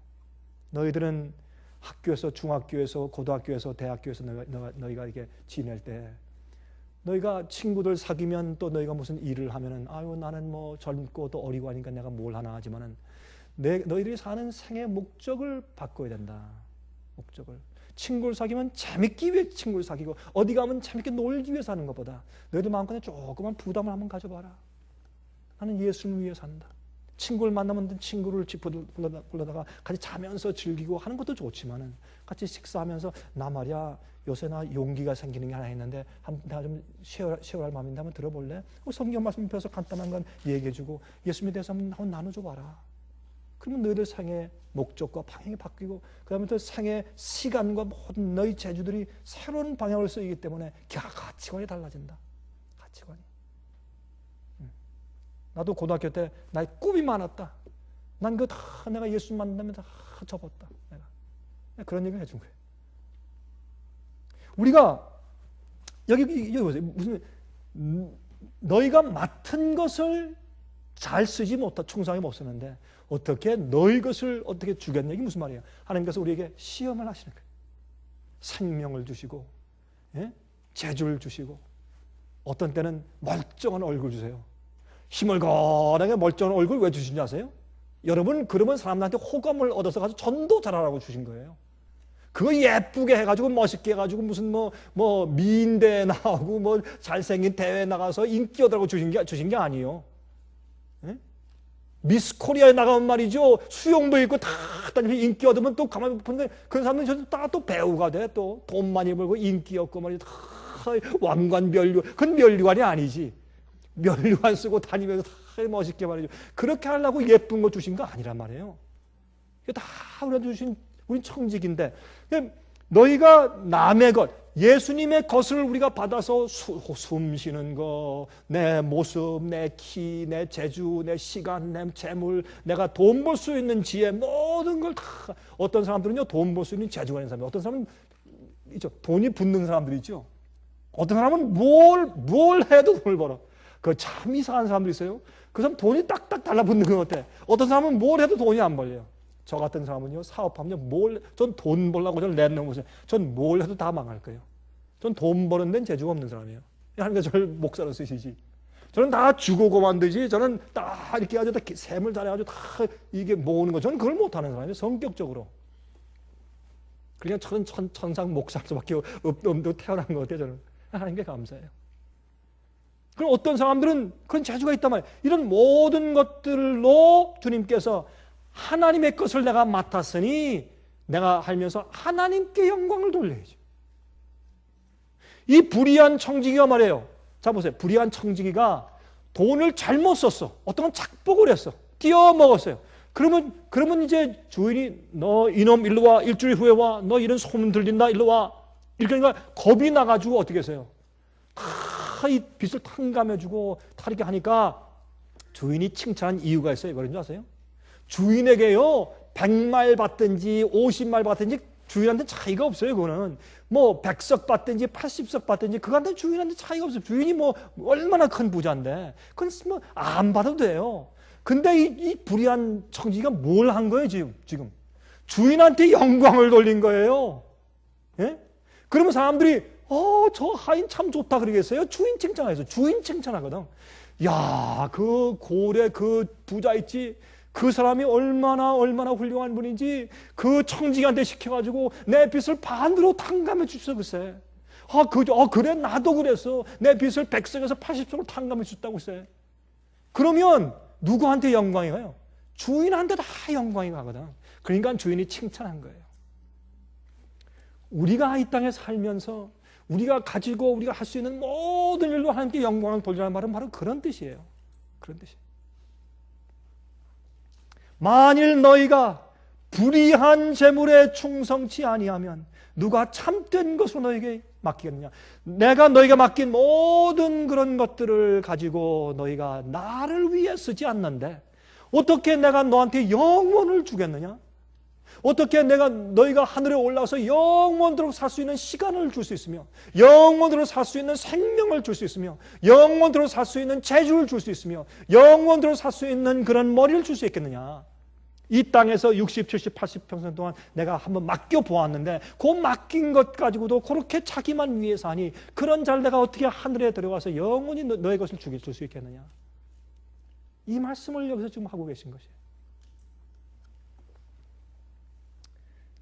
너희들은 학교에서, 중학교에서, 고등학교에서, 대학교에서 너희가 이렇게 지낼 때 너희가 친구들 사귀면 또 너희가 무슨 일을 하면은 나는 뭐 젊고 또 어리고 하니까 내가 뭘 하나 하지만은 너희들이 사는 생의 목적을 바꿔야 된다. 목적을. 친구를 사귀면 재밌기 위해 친구를 사귀고 어디 가면 재밌게 놀기 위해 사는 것보다 너희들 마음속에 조그만 부담을 한번 가져봐라. 나는 예수를 위해 산다. 친구를 만나면 친구를 집 불러다가 같이 자면서 즐기고 하는 것도 좋지만은 같이 식사하면서 나 말이야 요새 나 용기가 생기는 게 하나 있는데 내가 좀 쉐어할 마음인데 한번 들어볼래? 성경 말씀 펴서 간단한 건 얘기해주고 예수님에 대해서 한번 나눠줘 봐라. 그러면 너희들 생의 목적과 방향이 바뀌고 그 다음에 또 생의 시간과 모든 너희 재주들이 새로운 방향을 쓰이기 때문에 가치관이 달라진다. 가치관이. 나도 고등학교 때 나의 꿈이 많았다. 난 그거 다 내가 예수 만나면 다 접었다. 내가 그런 얘기를 해준 거예요. 우리가 여기 보세요. 무슨 너희가 맡은 것을 잘 쓰지 못하 충성이 못 쓰는데 어떻게 너희 것을 어떻게 주겠냐 이게 무슨 말이에요? 하나님께서 우리에게 시험을 하시는 거예요. 생명을 주시고 재주를 주시고 어떤 때는 멀쩡한 얼굴 주세요. 희물건하게 멀쩡한 얼굴 왜 주시는지 아세요? 여러분 그러면 사람들한테 호감을 얻어서 가서 전도 잘하라고 주신 거예요. 그거 예쁘게 해가지고 멋있게 해가지고 무슨 뭐 미인대회 나오고 뭐 잘생긴 대회 나가서 인기 얻으라고 주신 게 아니에요. 미스 코리아에 나가면 말이죠. 수영도 있고 다 다니면서 인기 얻으면 또 가만히 보는데 그런 사람들은 다 또 배우가 돼. 또 돈 많이 벌고 인기 얻고 말이죠. 다 왕관 면류. 그건 면류관이 아니지. 면류관 쓰고 다니면서 다 멋있게 말이죠. 그렇게 하려고 예쁜 거 주신 거 아니란 말이에요. 이게 다 우리한테 주신 우린 청직인데 너희가 남의 것 예수님의 것을 우리가 받아서 숨 쉬는 거, 내 모습, 내 키, 내 재주, 내 시간, 내 재물, 내가 돈 벌 수 있는 지혜 모든 걸 다 어떤 사람들은요 돈 벌 수 있는 재주가 있는 사람들 어떤 사람은 있죠 돈이 붙는 사람들이 있죠. 어떤 사람은 뭘 해도 돈을 벌어. 그 참 이상한 사람들이 있어요. 그 사람 돈이 딱딱 달라붙는 건 어때? 어떤 사람은 뭘 해도 돈이 안 벌려요. 저 같은 사람은요 사업하면 전 돈 벌려고 저는 내놓은 것을 전 뭘 해도 다 망할 거예요. 전 돈 버는 데는 재주가 없는 사람이에요. 하나님께서 저를 목사로 쓰시지. 저는 다 주고 만들지. 저는 다 이렇게 아주 다 셈을 잘해가지고 다 이게 모으는 거. 저는 그걸 못하는 사람이에요. 성격적으로. 그냥 저는 천상 목사로밖에 없는 태어난 것 같아요. 저는 하나님께 감사해요. 그럼 어떤 사람들은 그런 재주가 있단 말이에요. 이런 모든 것들로 주님께서 하나님의 것을 내가 맡았으니 내가 하면서 하나님께 영광을 돌려야죠. 이 불의한 청지기가 말이에요. 자 보세요. 불의한 청지기가 돈을 잘못 썼어. 어떤 건 착복을 했어. 띄어먹었어요. 그러면 이제 주인이 너 이놈 일로 와. 일주일 후에 와. 너 이런 소문 들린다. 일로 와. 그러니까 겁이 나가지고 어떻게 했어요? 다 이 빚을 탕감해주고 다 이렇게 하니까 주인이 칭찬한 이유가 있어요. 뭐라는 줄 아세요? 주인에게요 100말 받든지 50말 받든지 주인한테 차이가 없어요. 그거는 뭐 100석 받든지 80석 받든지 그한테 주인한테 차이가 없어요. 주인이 뭐 얼마나 큰 부자인데 그건 뭐 안 받아도 돼요. 근데 이 불의한 청지기가 뭘 한 거예요? 지금 주인한테 영광을 돌린 거예요. 예? 그러면 사람들이 저 하인 참 좋다 그러겠어요? 주인 칭찬해서 주인 칭찬하거든. 야, 그 고래 그 부자 있지? 그 사람이 얼마나 훌륭한 분인지 그 청지기한테 시켜가지고 내 빚을 반으로 탕감해 주셔 글쎄. 그래 나도 그랬어. 내 빚을 100석에서 80석으로 탕감해 줬다고 글쎄. 그러면 누구한테 영광이 가요? 주인한테 다 영광이 가거든. 그러니까 주인이 칭찬한 거예요. 우리가 이 땅에 살면서 우리가 가지고 우리가 할 수 있는 모든 일로 하나님께 영광을 돌리라는 말은 바로 그런 뜻이에요. 그런 뜻이에요. 만일 너희가 불의한 재물에 충성치 아니하면 누가 참된 것으로 너에게 맡기겠느냐. 내가 너희가 맡긴 모든 그런 것들을 가지고 너희가 나를 위해 쓰지 않는데 어떻게 내가 너한테 영원을 주겠느냐. 어떻게 너희가 하늘에 올라와서 영원토록 살 수 있는 시간을 줄 수 있으며 영원토록 살 수 있는 생명을 줄 수 있으며 영원토록 살 수 있는 재주를 줄 수 있으며 영원토록 살 수 있는 그런 머리를 줄 수 있겠느냐. 이 땅에서 60, 70, 80평생 동안 내가 한번 맡겨보았는데 그 맡긴 것 가지고도 그렇게 자기만 위해서 하니 그런 자를 내가 어떻게 하늘에 들어가서 영원히 너의 것을 줄 수 있겠느냐. 이 말씀을 여기서 지금 하고 계신 것이에요.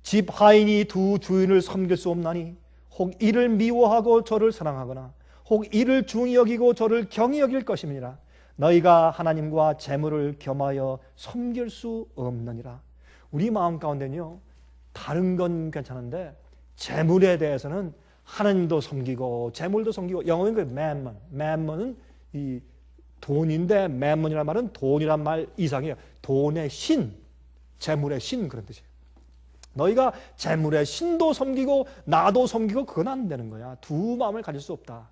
집 하인이 두 주인을 섬길 수 없나니 혹 이를 미워하고 저를 사랑하거나 혹 이를 중히 여기고 저를 경히 여길 것임이니라. 너희가 하나님과 재물을 겸하여 섬길 수 없느니라. 우리 마음 가운데는요 다른 건 괜찮은데 재물에 대해서는 하나님도 섬기고 재물도 섬기고 영어는 그 mammon. mammon은 이 돈인데 mammon이라는 말은 돈이란 말 이상이에요. 돈의 신. 재물의 신 그런 뜻이에요. 너희가 재물의 신도 섬기고 나도 섬기고 그건 안 되는 거야. 두 마음을 가질 수 없다.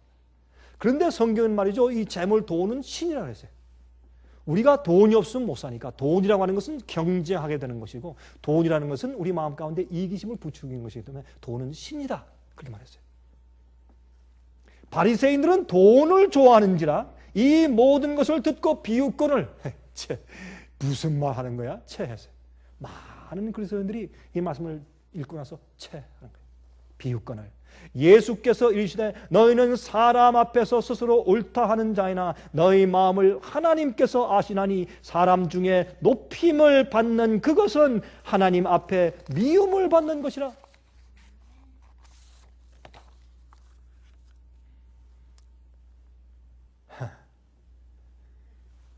그런데 성경은 말이죠. 이 재물, 돈은 신이라고 했어요. 우리가 돈이 없으면 못 사니까 돈이라고 하는 것은 경쟁하게 되는 것이고 돈이라는 것은 우리 마음 가운데 이기심을 부추기는 것이기 때문에 돈은 신이다. 그렇게 말했어요. 바리새인들은 돈을 좋아하는지라 이 모든 것을 듣고 비웃건을 무슨 말 하는 거야? 했어요. 많은 그리스도인들이 이 말씀을 읽고 나서 하는 거예요. 비웃건을. 예수께서 이르시되 너희는 사람 앞에서 스스로 옳다 하는 자이나 너희 마음을 하나님께서 아시나니 사람 중에 높임을 받는 그것은 하나님 앞에 미움을 받는 것이라.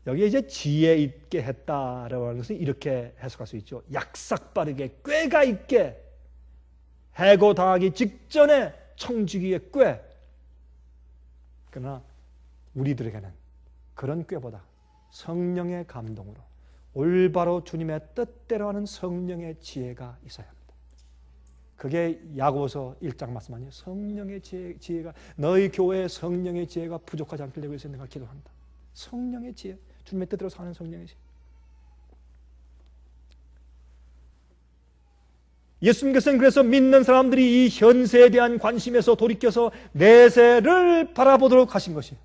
여기에 이제 지혜 있게 했다라고 하는 것은 이렇게 해석할 수 있죠. 약삭빠르게 꾀가 있게 해고당하기 직전에 청지기의 꾀. 그러나 우리들에게는 그런 꾀보다 성령의 감동으로 올바로 주님의 뜻대로 하는 성령의 지혜가 있어야 합니다. 그게 야고보서 1장 말씀 아니에요. 성령의 지혜가 너희 교회에 성령의 지혜가 부족하지 않길 위해서 내가 기도한다. 성령의 지혜, 주님의 뜻대로 사는 성령의 지혜. 예수님께서는 그래서 믿는 사람들이 이 현세에 대한 관심에서 돌이켜서 내세를 바라보도록 하신 것이에요.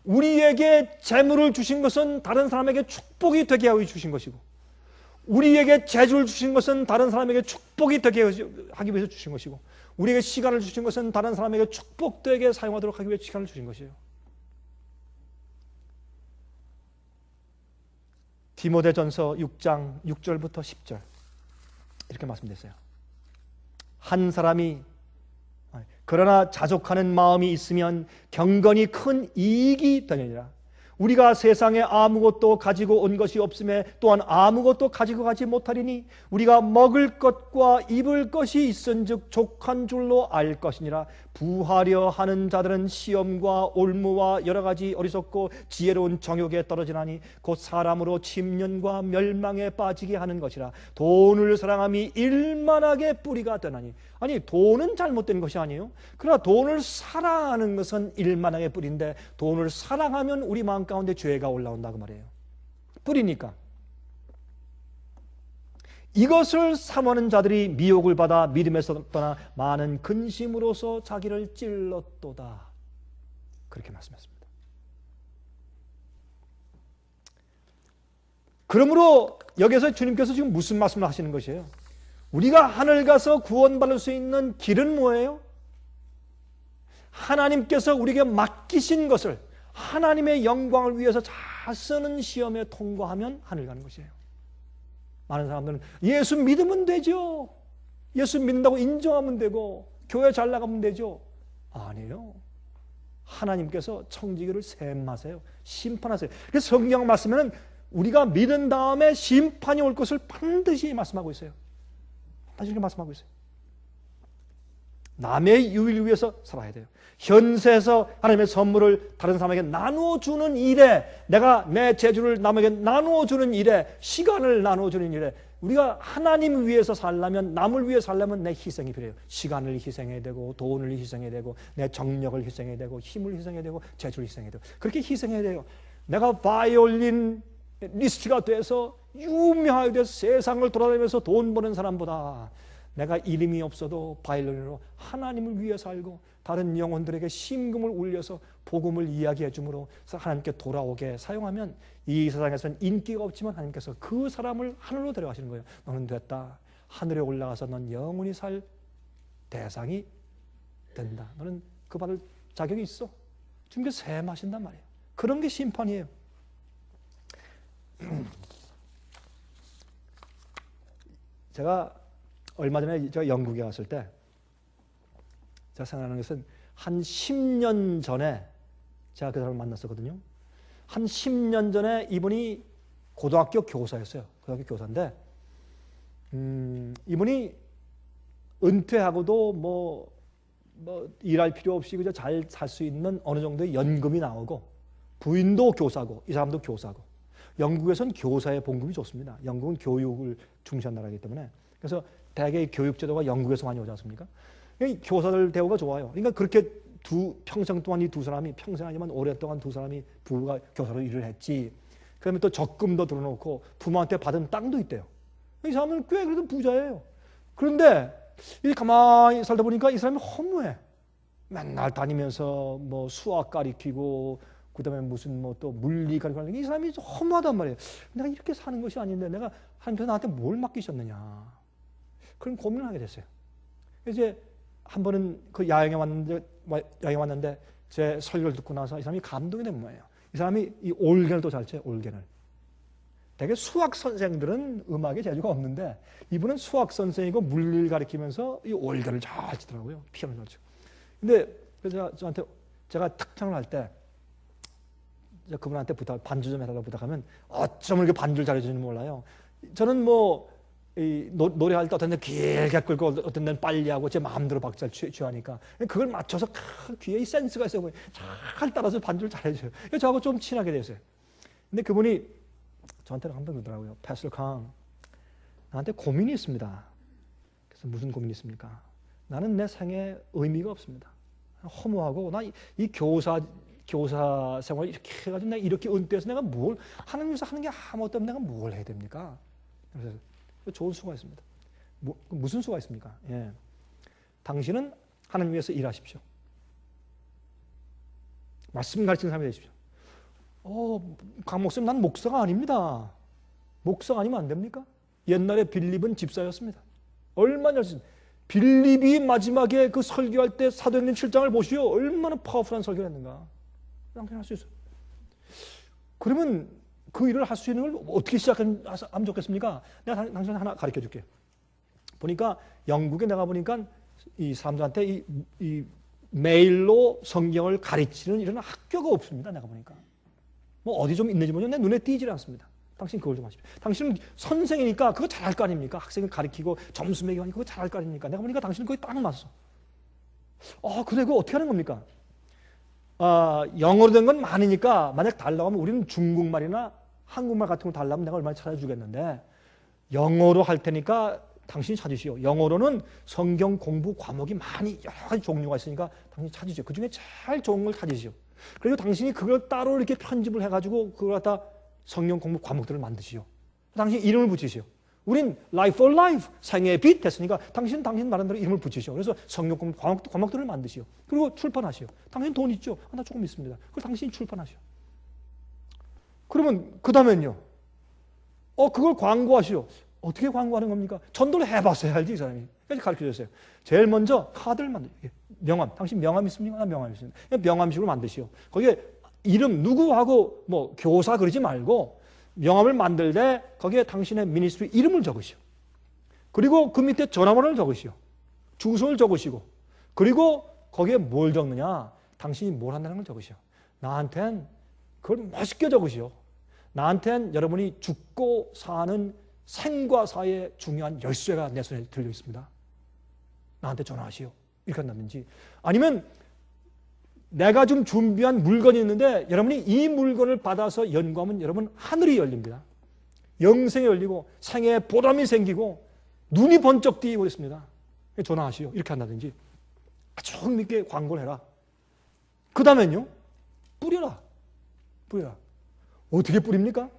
우리에게 재물을 주신 것은 다른 사람에게 축복이 되게 하기 주신 것이고 우리에게 재주를 주신 것은 다른 사람에게 축복이 되게 하기 위해서 주신 것이고 우리에게 시간을 주신 것은 다른 사람에게 축복되게 사용하도록 하기 위해 시간을 주신 것이에요. 디모데전서 6장 6절부터 10절 이렇게 말씀됐어요. 한 사람이 그러나 자족하는 마음이 있으면 경건이 큰 이익이 되느니라. 우리가 세상에 아무것도 가지고 온 것이 없음에 또한 아무것도 가지고 가지 못하리니 우리가 먹을 것과 입을 것이 있은즉 족한 줄로 알 것이니라. 부하려 하는 자들은 시험과 올무와 여러 가지 어리석고 지혜로운 정욕에 떨어지나니 곧 사람으로 침륜과 멸망에 빠지게 하는 것이라. 돈을 사랑함이 일만하게 뿌리가 되나니. 아니 돈은 잘못된 것이 아니에요. 그러나 돈을 사랑하는 것은 일만하게 뿌리인데 돈을 사랑하면 우리 마음 가운데 죄가 올라온다고 말이에요. 뿌리니까. 이것을 사모하는 자들이 미혹을 받아 믿음에서 떠나 많은 근심으로서 자기를 찔렀도다. 그렇게 말씀했습니다. 그러므로 여기서 주님께서 지금 무슨 말씀을 하시는 것이에요? 우리가 하늘 가서 구원받을 수 있는 길은 뭐예요? 하나님께서 우리에게 맡기신 것을 하나님의 영광을 위해서 잘 쓰는 시험에 통과하면 하늘 가는 것이에요. 많은 사람들은 예수 믿으면 되죠. 예수 믿는다고 인정하면 되고 교회 잘 나가면 되죠. 아니에요. 하나님께서 청지기를 셈하세요. 심판하세요. 그래서 성경 말씀에는 우리가 믿은 다음에 심판이 올 것을 반드시 말씀하고 있어요. 반드시 이렇게 말씀하고 있어요. 남의 유익을 위해서 살아야 돼요. 현세에서 하나님의 선물을 다른 사람에게 나누어주는 일에, 내가 내 재주를 남에게 나누어주는 일에, 시간을 나누어주는 일에, 우리가 하나님을 위해서 살려면, 남을 위해 살려면 내 희생이 필요해요. 시간을 희생해야 되고, 돈을 희생해야 되고, 내 정력을 희생해야 되고, 힘을 희생해야 되고, 재주를 희생해야 되고, 그렇게 희생해야 돼요. 내가 바이올린 리스트가 돼서 유명하게 돼서 세상을 돌아다니면서 돈 버는 사람보다 내가 이름이 없어도 바이올린으로 하나님을 위해 살고 다른 영혼들에게 심금을 울려서 복음을 이야기해 줌으로 하나님께 돌아오게 사용하면 이 세상에서는 인기가 없지만 하나님께서 그 사람을 하늘로 데려가시는 거예요. 너는 됐다. 하늘에 올라가서 넌 영원히 살 대상이 된다. 너는 그 받을 자격이 있어. 주님께서 셈하신단 말이에요. 그런 게 심판이에요. 제가 얼마 전에 저 영국에 갔을 때 제가 생각나는 것은 한 10년 전에 제가 그 사람을 만났었거든요. 한 10년 전에 이분이 고등학교 교사였어요. 고등학교 교사인데 이분이 은퇴하고도 뭐 일할 필요 없이 그저 잘 살 수 있는 어느 정도의 연금이 나오고 부인도 교사고 이 사람도 교사고 영국에선 교사의 봉급이 좋습니다. 영국은 교육을 중시한 나라이기 때문에. 그래서 대개 교육 제도가 영국에서 많이 오지 않습니까? 교사들 대우가 좋아요. 그러니까 그렇게 평생 동안 이 두 사람이, 평생 아니지만 오랫동안 두 사람이 부부가 교사로 일을 했지. 그다음에 또 적금도 들어놓고 부모한테 받은 땅도 있대요. 이 사람은 꽤 그래도 부자예요. 그런데 이 가만히 살다 보니까 이 사람이 허무해. 맨날 다니면서 뭐 수학 가리키고 그다음에 무슨 뭐 또 물리 가리키고 이 사람이 허무하단 말이에요. 내가 이렇게 사는 것이 아닌데 내가 하나님께서 나한테 뭘 맡기셨느냐. 그런 고민을 하게 됐어요. 이제 한 번은 그 야영에 왔는데 제 설교를 듣고 나서 이 사람이 감동이 된 거예요. 이 사람이 이 올겐을 또 잘 쳐요. 올겐을. 되게 수학 선생들은 음악에 재주가 없는데 이분은 수학 선생이고 물리를 가리키면서 이 올겐을 잘 치더라고요. 피아노 잘 치고. 근데 그래서 저한테 제가 특장을 할 때 그분한테 반주 좀 해달라고 부탁하면 어쩜 이렇게 반주를 잘해주는지 몰라요. 저는 뭐 노래할 때 어떤 데는 길게 끌고 어떤 데는 빨리 하고 제 마음대로 박자를 취하니까 그걸 맞춰서 귀에 이 센스가 있어 보여요. 잘 따라서 반주를 잘해줘요. 그래서 저하고 좀 친하게 됐어요. 근데 그분이 저한테는 한번 그러더라고요. 패스터 강, 나한테 고민이 있습니다. 그래서 무슨 고민이 있습니까? 나는 내 생에 의미가 없습니다. 허무하고 나 이 교사 생활 이렇게 해가지고 내가 이렇게 은퇴해서 내가 뭘 하나님께서 하는 게 아무것도 없는데 내가 뭘 해야 됩니까? 그래서 좋은 수가 있습니다. 무슨 수가 있습니까? 예. 당신은 하나님 위해서 일하십시오. 말씀 가르치는 사람이 되십시오. 강 목사님, 난 목사가 아닙니다. 목사가 아니면 안 됩니까? 옛날에 빌립은 집사였습니다. 얼마나 열심히. 빌립이 마지막에 그 설교할 때 사도행전 7장을 보시오. 얼마나 파워풀한 설교를 했는가. 당신이 할 수 있어요. 그러면 그 일을 할 수 있는 걸 어떻게 시작하면 좋겠습니까? 내가 당신 하나 가르쳐 줄게요. 보니까 영국에 내가 보니까 이 사람들한테 이 메일로 성경을 가르치는 이런 학교가 없습니다. 내가 보니까. 뭐 어디 좀 있는지 모르겠는데 내 눈에 띄질 않습니다. 당신 그걸 좀 하십시오. 당신은 선생이니까 그거 잘할 거 아닙니까? 학생을 가르치고 점수 매기고 하니까 그거 잘할 거 아닙니까? 내가 보니까 당신은 거기 딱 맞어. 근데 그거 어떻게 하는 겁니까? 영어로 된 건 많으니까 만약 달라고 하면 우리는 중국말이나 한국말 같은 거 달라면 내가 얼마나 찾아주겠는데 영어로 할 테니까 당신이 찾으시오. 영어로는 성경 공부 과목이 많이 여러 가지 종류가 있으니까 당신이 찾으시오. 그 중에 제일 좋은 걸 찾으시오. 그리고 당신이 그걸 따로 이렇게 편집을 해가지고 그걸 갖다 성경 공부 과목들을 만드시오. 당신 이름을 붙이시오. 우린 Life for Life, 생애의 빛 됐으니까 당신 말한 대로 이름을 붙이시오. 그래서 성경 공부 과목들을 만드시오. 그리고 출판하시오. 당신 돈 있죠? 나 조금 있습니다. 그걸 당신이 출판하시오. 그러면 그 다음엔요. 그걸 광고하시오. 어떻게 광고하는 겁니까? 전도를 해봤어야 알지 이 사람이. 그래서 가르쳐줬어요. 제일 먼저 카드를 만드세요. 명함. 당신 명함 있습니까? 나 명함 있습니다. 명함식으로 만드시오. 거기에 이름 누구하고 뭐 교사 그러지 말고 명함을 만들 때 거기에 당신의 미니스트리 이름을 적으시오. 그리고 그 밑에 전화번호를 적으시오. 주소를 적으시고 그리고 거기에 뭘 적느냐? 당신이 뭘 한다는 걸 적으시오. 나한텐 그걸 멋있게 적으시오. 나한텐 여러분이 죽고 사는 생과 사의 중요한 열쇠가 내 손에 들려 있습니다. 나한테 전화하시오. 이렇게 한다든지 아니면 내가 좀 준비한 물건이 있는데 여러분이 이 물건을 받아서 연구하면 여러분 하늘이 열립니다. 영생이 열리고 생에 보람이 생기고 눈이 번쩍 띄고 있습니다. 전화하시오. 이렇게 한다든지 아주 믿게 광고를 해라. 그 다음엔요. 뿌려라. 어떻게 뿌립니까?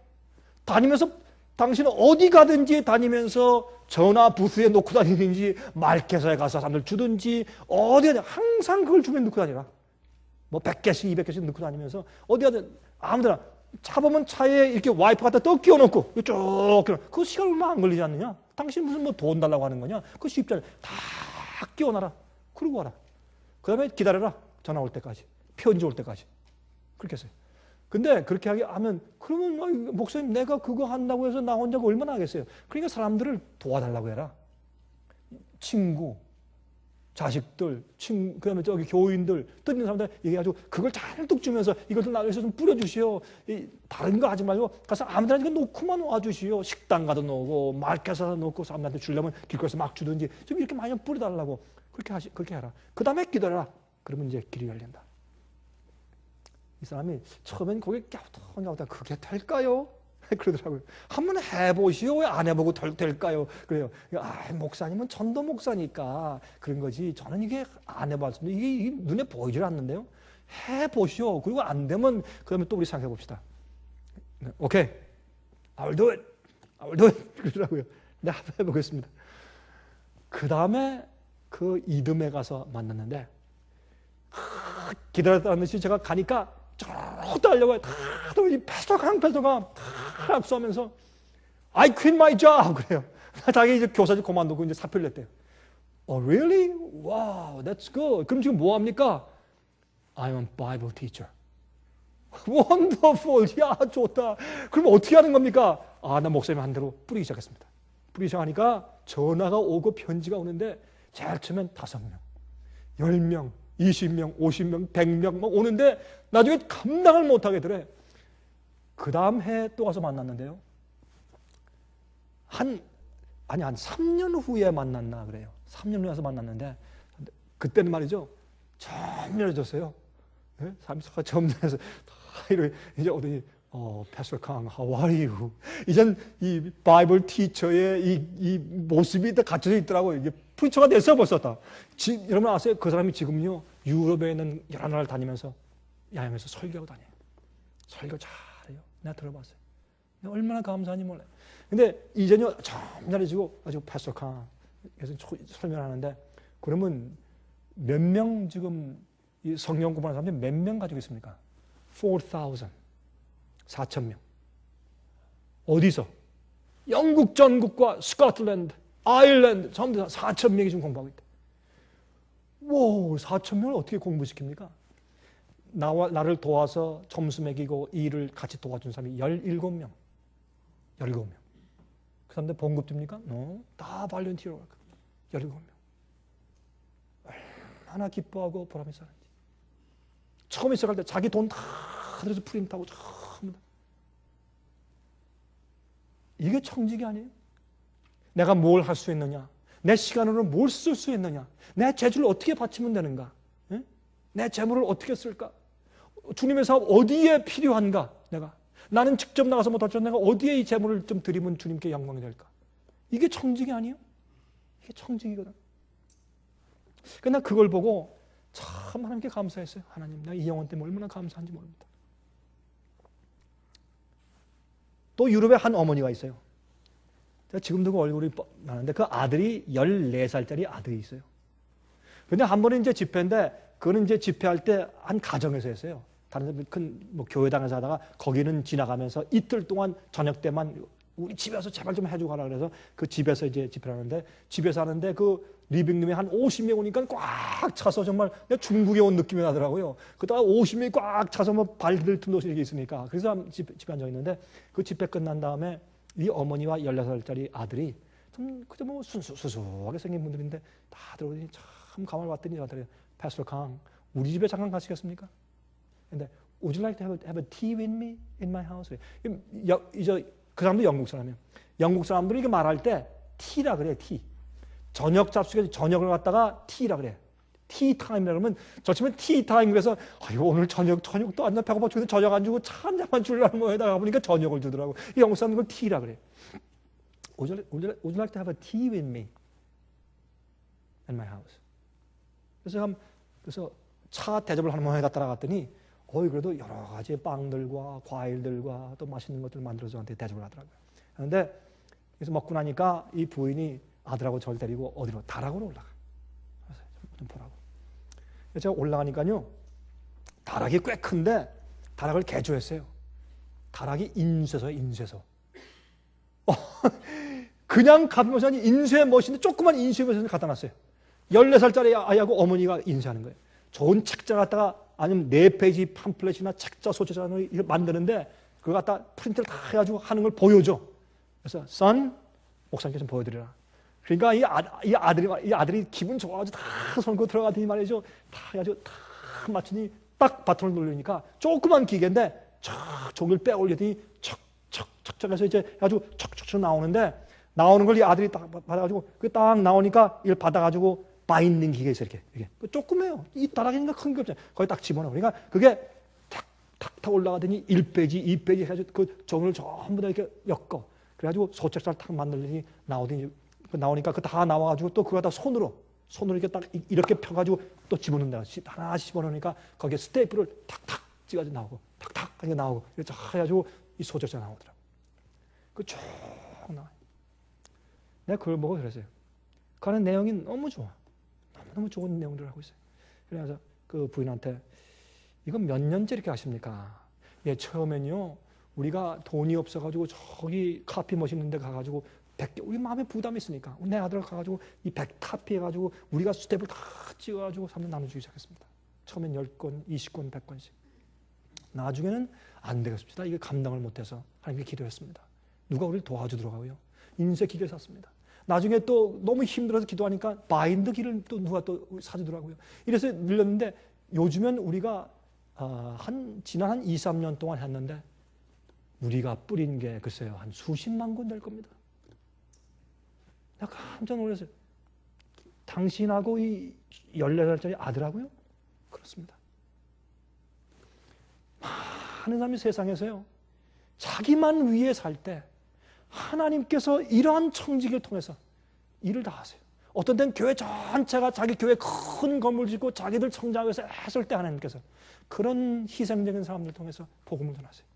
다니면서 당신은 어디 가든지 다니면서 전화 부스에 놓고 다니든지 마켓에 가서 사람들 주든지 어디에 항상 그걸 주변에 넣고 다니라. 뭐 100개씩 200개씩 넣고 다니면서 어디 가든 아무데나 차 보면 차에 이렇게 와이프 갖다 떡 끼워놓고 쭉 그 시간 얼마 안 걸리지 않느냐? 당신 무슨 뭐 돈 달라고 하는 거냐? 그거 쉽잖아요. 다 끼워놔라. 그러고 와라. 그 다음에 기다려라. 전화 올 때까지. 편지 올 때까지. 그렇게 했어요. 근데 그렇게 하면 그러면 목사님 내가 그거 한다고 해서 나 혼자 얼마나 하겠어요? 그러니까 사람들을 도와달라고 해라. 친구, 자식들, 그다음에 저기 교인들, 뜻 있는 사람들 얘기해가지고 그걸 잔뜩 주면서 이것도 나에서 좀 뿌려주시오. 다른 거 하지 말고 가서 아무데나 이거 놓고만 와주시오. 식당 가도 놓고 마켓에서 놓고 사람들한테 주려면 길거리에서 막 주든지 좀 이렇게 많이 뿌려달라고 그렇게 해라. 그 다음에 기다려라. 그러면 이제 길이 열린다. 이 사람이 처음엔 거기 갸우뚱갸우뚱 그게 될까요? 그러더라고요. 한번 해보시오. 왜 안 해보고 될까요? 그래요. 목사님은 전도 목사니까 그런 거지. 저는 이게 안 해봤습니다. 이게 눈에 보이질 않는데요. 해보시오. 그리고 안 되면 그다음에 또 우리 생각해 봅시다. 오케이, I will do it. I will do it. 그러더라고요. 네, 한번 해보겠습니다. 그 다음에 그 이듬해 가서 만났는데 기다렸다는 듯이 제가 가니까 쭉 달려가요. 이 패스터강 다 압수하면서 I quit my job 그래요. 자기 이제 교사직 그만두고 이제 사표를 냈대요. Oh really? Wow, that's good. 그럼 지금 뭐 합니까? I'm a Bible teacher. Wonderful. 야, 좋다. 그럼 어떻게 하는 겁니까? 나 목사님 한 대로 뿌리기 시작했습니다. 뿌리기 시작하니까 전화가 오고 편지가 오는데 제일 처음엔 5명, 10명, 20명, 50명, 100명 막 오는데 나중에 감당을 못하게 되더래. 그 다음 해 또 가서 만났는데요. 한 3년 후에 만났나 그래요. 3년 후에 와서 만났는데 그때는 말이죠. 점잖해졌어요. 네? 삶이 점잖해서 이제 오더니 패스터 강, how are you? 이젠 이 바이블 티처의 이 모습이 다 갖춰져 있더라고요. 이게 프리처가 됐어요, 벌써 다. 여러분 아세요? 그 사람이 지금요, 유럽에 있는 여러 나라를 다니면서 야영에서 설교하고 다녀요. 설교 잘해요. 내가 들어봤어요. 얼마나 감사한지 몰라요. 근데 이제는요, 점잖해지고 아주 패스터 강, 그래서 설명하는데, 그러면 몇 명 지금 이 성경 공부하는 사람들이 몇 명 가지고 있습니까? 4,000. 4,000명. 어디서? 영국 전국과 스코틀랜드, 아일랜드 전부 다 4,000명이 지금 공부하고 있다. 와, 4,000명을 어떻게 공부시킵니까? 나를 도와서 점수 매기고 일을 같이 도와준 사람이 17명. 17명. 그 사람들 봉급 줍니까? 다 발렌티어로 갈 거야. 17명. 얼마나 기뻐하고 보람이 있었는지. 처음에 시작할 때 자기 돈 다 들여서 프린트하고 전부 다. 이게 청직이 아니에요? 내가 뭘 할 수 있느냐? 내 시간으로 뭘 쓸 수 있느냐? 내 재주를 어떻게 바치면 되는가? 내 재물을 어떻게 쓸까? 주님의 사업 어디에 필요한가? 나는 직접 나가서 못하지만 내가 어디에 이 재물을 좀 드리면 주님께 영광이 될까? 이게 청직이 아니에요? 이게 청직이거든. 그러나 그걸 보고 참 하나님께 감사했어요. 하나님, 내가 이 영혼 때문에 얼마나 감사한지 모릅니다. 또 유럽에 한 어머니가 있어요. 제가 지금도 그 얼굴이 나는데 그 아들이 14살짜리 아들이 있어요. 근데 한 번은 이제 집회인데 그거는 이제 집회할 때 한 가정에서 했어요. 다른 큰 교회당에서 하다가 거기는 지나가면서 이틀 동안 저녁 때만 우리 집에 와서 제발 좀 해주고 가라 그래서 그 집에서 이제 집회를 하는데 집에서 하는데 그 리빙룸에 한 50명 오니까 꽉 차서 정말 중국에 온 느낌이 나더라고요. 그러다가 50명이 꽉 차서 뭐 발들 틈도 없이 이렇게 있으니까 그래서 집에 앉아 있는데 그 집회 끝난 다음에 이 어머니와 14살짜리 아들이 좀 그저 뭐 수수하게 생긴 분들인데 다 들어오더니 참 가만히 봤더니 저한테 패스터 강 우리 집에 잠깐 가시겠습니까? 근데 Would you like to have a tea with me in my house? 그 사람도 영국 사람이에요. 영국 사람들이 이게 말할 때 티라 그래, 티. 저녁 잡수게 저녁을 갖다가 티라 그래. 티 타임이라 그러면 저 치면 티 타임 그래서 오늘 저녁도 안 나 배고파 죽는데 저녁 안 주고 차 한 잔만 주려는 거에다가 보니까 저녁을 주더라고. 이 영국 사람들은 티라 그래. Would you like to have a tea with me in my house? 그래서 차 대접을 하는 모양에다 따라갔더니 그래도 여러 가지 빵들과 과일들과 또 맛있는 것들을 만들어서 저한테 대접을 하더라고요. 그런데 그래서 먹고 나니까 이 부인이 아들하고 저를 데리고 어디로? 다락으로 올라가. 그래서 좀 보라고. 그래서 제가 올라가니까요. 다락이 꽤 큰데 다락을 개조했어요. 다락이 인쇄소예요. 인쇄소. 그냥 가면서 인쇄 머신인데 조그만 인쇄 머신을 갖다 놨어요. 14살짜리 아이하고 어머니가 인쇄하는 거예요. 좋은 책자 갖다가 아니면 4페이지 팜플렛이나 책자 소재자를 만드는데 그걸 갖다 프린트를 다 해가지고 하는 걸 보여줘. 그래서 son 목사님께 좀 보여드리라. 그러니까 이 아들이 기분 좋아가지고 다 손고 들어가더니 말이죠. 다 해가지고 다 맞추니 딱 바톤을 누르니까 조그만 기계인데 촥 종이를 빼 올리더니 척척척척 해서 이제 해가지고 척척척 나오는데 나오는 걸 이 아들이 딱 받아가지고 그 딱 나오니까 이걸 받아가지고 바인딩 기계에서 이렇게 조그매요. 이 다락이니까 큰 게 없잖아요. 거기 딱 집어넣어. 그러니까 그게 탁탁 올라가더니 1페이지, 2페이지 해가지고 그 종을 전부 다 이렇게 엮어. 그래가지고 소책자를 탁 만들더니 나오니까 그 다 나와가지고 또 그거 다 손으로 이렇게 딱 이렇게 펴가지고 또 집어넣는다. 하나씩 집어넣으니까 거기에 스테이프를 탁탁 찍어가지고 나오고 탁탁 이렇게 나오고 이렇게 해가지고 이 소책자가 나오더라고. 그 쭉 나와. 내가 그걸 보고 그랬어요. 그 안에 내용이 너무 좋아. 너무 좋은 내용들을 하고 있어요. 그래서 그 부인한테 이건 몇 년째 이렇게 하십니까? 예, 처음엔요 우리가 돈이 없어가지고 저기 카피 머신인데 가가지고 100개 우리 마음에 부담이 있으니까 내 아들 가가지고 이 100 카피 해가지고 우리가 스텝을 다 찍어가지고 사람 나눠주기 시작했습니다. 처음엔 10권, 20권, 100권씩. 나중에는 안 되겠습니다. 이게 감당을 못해서 하나님께 기도했습니다. 누가 우리를 도와주더라고요. 인쇄 기계를 샀습니다. 나중에 또 너무 힘들어서 기도하니까 바인더 기를 또 누가 또 사주더라고요. 이래서 늘렸는데 요즘엔 우리가 지난 한 2, 3년 동안 했는데 우리가 뿌린 게 글쎄요 한 수십만 권 될 겁니다. 내가 깜짝 놀랐어요. 당신하고 이 14살짜리 아들하고요? 그렇습니다. 많은 사람이 세상에서요 자기만 위해 살 때 하나님께서 이러한 청지기를 통해서 일을 다 하세요. 어떤 때는 교회 전체가 자기 교회 큰 건물 짓고 자기들 성장하기 위해서 했을 때 하나님께서 그런 희생적인 사람들을 통해서 복음을 전하세요.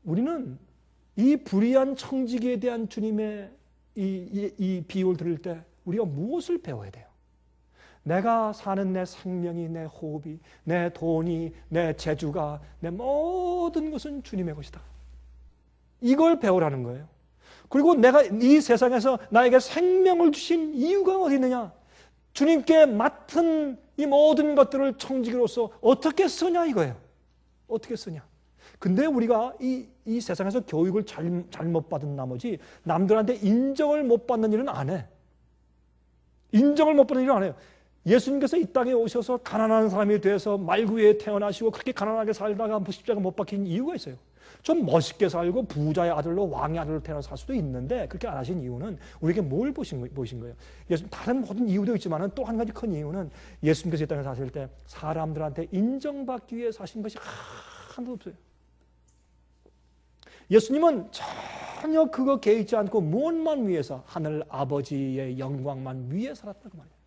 우리는 이 불의한 청지기에 대한 주님의 이 비유를 들을 때 우리가 무엇을 배워야 돼요? 내가 사는 내 생명이, 내 호흡이, 내 돈이, 내 재주가, 내 모든 것은 주님의 것이다. 이걸 배우라는 거예요. 그리고 내가 이 세상에서 나에게 생명을 주신 이유가 어디 있느냐? 주님께 맡은 이 모든 것들을 청지기로서 어떻게 쓰냐 이거예요. 어떻게 쓰냐. 근데 우리가 이 세상에서 교육을 잘못 받은 나머지 남들한테 인정을 못 받는 일은 안 해. 인정을 못 받는 일은 안 해요. 예수님께서 이 땅에 오셔서 가난한 사람이 돼서 말구에 태어나시고 그렇게 가난하게 살다가 십자가 못 박힌 이유가 있어요. 좀 멋있게 살고 부자의 아들로 왕의 아들로 태어나서 살 수도 있는데 그렇게 안 하신 이유는 우리에게 뭘 보신 거예요? 예수님 다른 모든 이유도 있지만 또 한 가지 큰 이유는 예수님께서 이 땅에 사실 때 사람들한테 인정받기 위해 사신 것이 하나도 없어요. 예수님은 전혀 그거 개의치 않고 무엇만 위해서 하늘 아버지의 영광만 위해 살았다고 말이에요.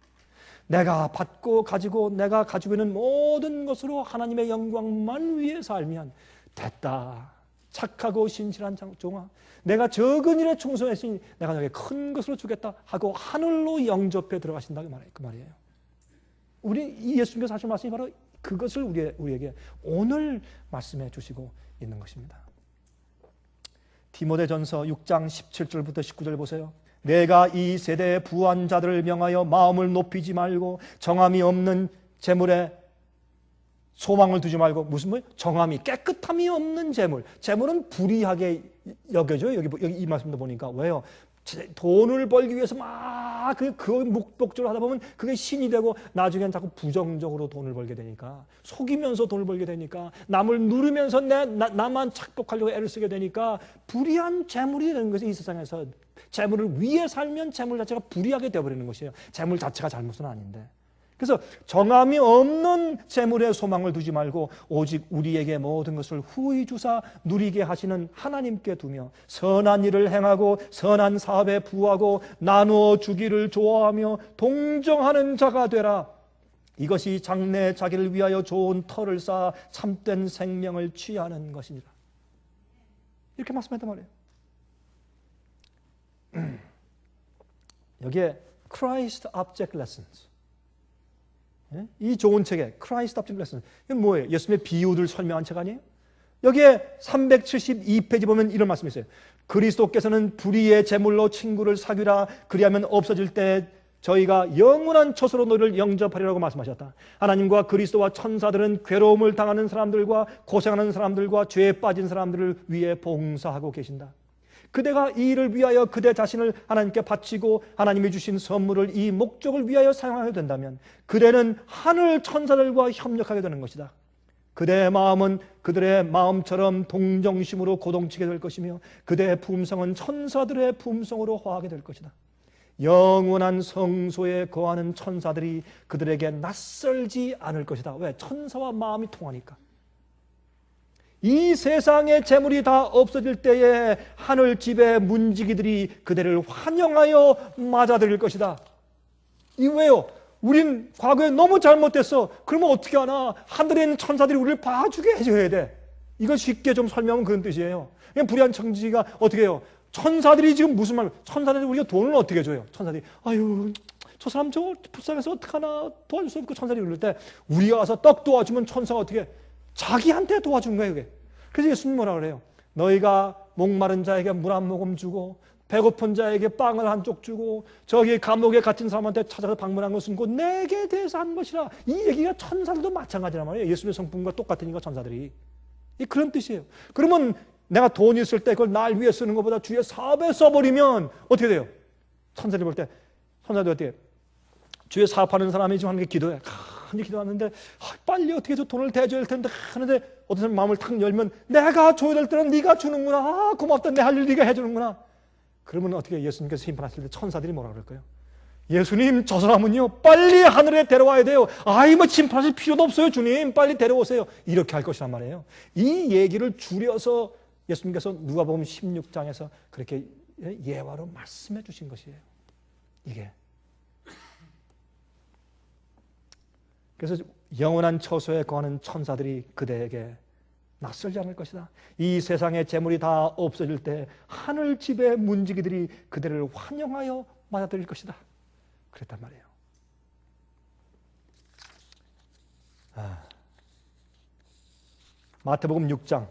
내가 받고 가지고 내가 가지고 있는 모든 것으로 하나님의 영광만 위해 살면 됐다. 착하고 신실한 종아, 내가 적은 일에 충성했으니 내가 너에게 큰 것으로 주겠다 하고 하늘로 영접해 들어가신다 그 말이에요. 우리 이 예수님께서 하신 말씀이 바로 그것을 우리에게 오늘 말씀해 주시고 있는 것입니다. 디모데전서 6장 17절부터 19절 보세요. 내가 이 세대의 부한 자들을 명하여 마음을 높이지 말고 정함이 없는 재물에 소망을 두지 말고 무슨 뭐예요? 정함이 깨끗함이 없는 재물. 재물은 불의하게 여겨져요. 여기 이 말씀도 보니까 왜요? 돈을 벌기 위해서 막 그 목적으로 하다 보면 그게 신이 되고 나중엔 자꾸 부정적으로 돈을 벌게 되니까 속이면서 돈을 벌게 되니까 남을 누르면서 나만 착복하려고 애를 쓰게 되니까 불의한 재물이 되는 것이 이 세상에서 재물을 위해 살면 재물 자체가 불의하게 되어버리는 것이에요. 재물 자체가 잘못은 아닌데. 그래서 정함이 없는 재물에 소망을 두지 말고 오직 우리에게 모든 것을 후히 주사 누리게 하시는 하나님께 두며 선한 일을 행하고 선한 사업에 부하고 나누어 주기를 좋아하며 동정하는 자가 되라. 이것이 장래 자기를 위하여 좋은 터를 쌓아 참된 생명을 취하는 것이니라. 이렇게 말씀했단 말이에요. 여기에 Christ Object Lessons, 이 좋은 책에 Christ Object Lessons, 이건 뭐예요? 예수님의 비유를 설명한 책 아니에요? 여기에 372페이지 보면 이런 말씀이 있어요. 그리스도께서는 불의의 제물로 친구를 사귀라. 그리하면 없어질 때 저희가 영원한 처소로 너희를 영접하리라고 말씀하셨다. 하나님과 그리스도와 천사들은 괴로움을 당하는 사람들과 고생하는 사람들과 죄에 빠진 사람들을 위해 봉사하고 계신다. 그대가 이 일을 위하여 그대 자신을 하나님께 바치고 하나님이 주신 선물을 이 목적을 위하여 사용하게 된다면 그대는 하늘 천사들과 협력하게 되는 것이다. 그대의 마음은 그들의 마음처럼 동정심으로 고동치게 될 것이며 그대의 품성은 천사들의 품성으로 화하게 될 것이다. 영원한 성소에 거하는 천사들이 그들에게 낯설지 않을 것이다. 왜? 천사와 마음이 통하니까. 이 세상의 재물이 다 없어질 때에 하늘집의 문지기들이 그대를 환영하여 맞아들일 것이다. 이 왜요? 우린 과거에 너무 잘못됐어. 그러면 어떻게 하나? 하늘에 있는 천사들이 우리를 봐주게 해줘야 돼. 이걸 쉽게 좀 설명하면 그런 뜻이에요. 그냥 불의한 청지기가 어떻게 해요? 천사들이 지금 무슨 말? 천사들이 우리가 돈을 어떻게 줘요? 천사들이 아유 저 사람 저 불쌍해서 어떡하나 도와줄 수 없고 천사들이 그럴 때 우리가 가서 떡 도와주면 천사가 어떻게 해? 자기한테 도와준 거예요. 그게. 그래서 예수님 뭐라 그래요? 너희가 목마른 자에게 물 한 모금 주고 배고픈 자에게 빵을 한 쪽 주고 저기 감옥에 갇힌 사람한테 찾아서 방문한 것은 곧 내게 대해서 한 것이라. 이 얘기가 천사들도 마찬가지란 말이에요. 예수님의 성품과 똑같으니까 천사들이. 이 그런 뜻이에요. 그러면 내가 돈이 있을 때 그걸 날 위해 쓰는 것보다 주의 사업에 써버리면 어떻게 돼요? 천사들이 볼 때 천사들이 어떻게 해요? 주의 사업하는 사람이 지금 하는 게 기도해. 간절히 기도하는데 빨리 어떻게 저 돈을 대줘야 될 텐데 하는데 어떤 사람 마음을 탁 열면 내가 줘야 될 때는 네가 주는구나. 아, 고맙다. 내 할 일 네가 해주는구나. 그러면 어떻게 예수님께서 심판하실 때 천사들이 뭐라 그럴까요? 예수님 저 사람은요 빨리 하늘에 데려와야 돼요. 아이 뭐 심판하실 필요도 없어요. 주님 빨리 데려오세요. 이렇게 할 것이란 말이에요. 이 얘기를 줄여서 예수님께서 누가복음 16장에서 그렇게 예화로 말씀해 주신 것이에요. 이게 그래서 영원한 처소에 거하는 천사들이 그대에게 낯설지 않을 것이다. 이 세상의 재물이 다 없어질 때 하늘집의 문지기들이 그대를 환영하여 맞아들일 것이다. 그랬단 말이에요. 마태복음 6장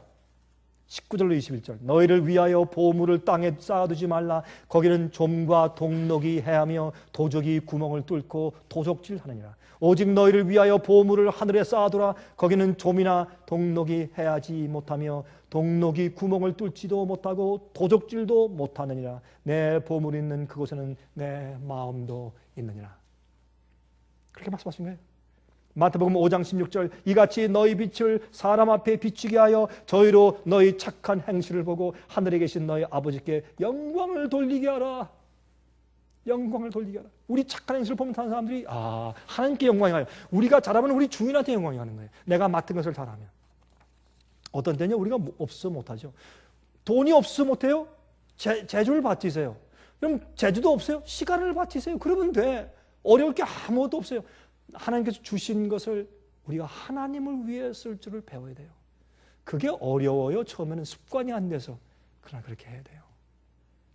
19절로 21절 너희를 위하여 보물을 땅에 쌓아두지 말라. 거기는 좀과 동록이 해하며 도적이 구멍을 뚫고 도적질하느니라. 오직 너희를 위하여 보물을 하늘에 쌓아두라. 거기는 좀이나 동록이 해하지 못하며 동록이 구멍을 뚫지도 못하고 도적질도 못하느니라. 내 보물이 있는 그곳에는 내 마음도 있느니라. 그렇게 말씀하신 거예요. 마태복음 5장 16절 이같이 너희 빛을 사람 앞에 비추게 하여 저희로 너희 착한 행실을 보고 하늘에 계신 너희 아버지께 영광을 돌리게 하라. 영광을 돌리게 하라. 우리 착한 행실을 보면 다른 사람들이 하나님께 영광이 가요. 우리가 잘하면 우리 주인한테 영광이 가는 거예요. 내가 맡은 것을 잘하면. 어떤 때는 우리가 없어 못하죠. 돈이 없어 못해요? 재주를 바치세요. 그럼 재주도 없어요? 시간을 바치세요. 그러면 돼. 어려울 게 아무것도 없어요. 하나님께서 주신 것을 우리가 하나님을 위해 쓸 줄을 배워야 돼요. 그게 어려워요. 처음에는 습관이 안 돼서. 그러나 그렇게 해야 돼요.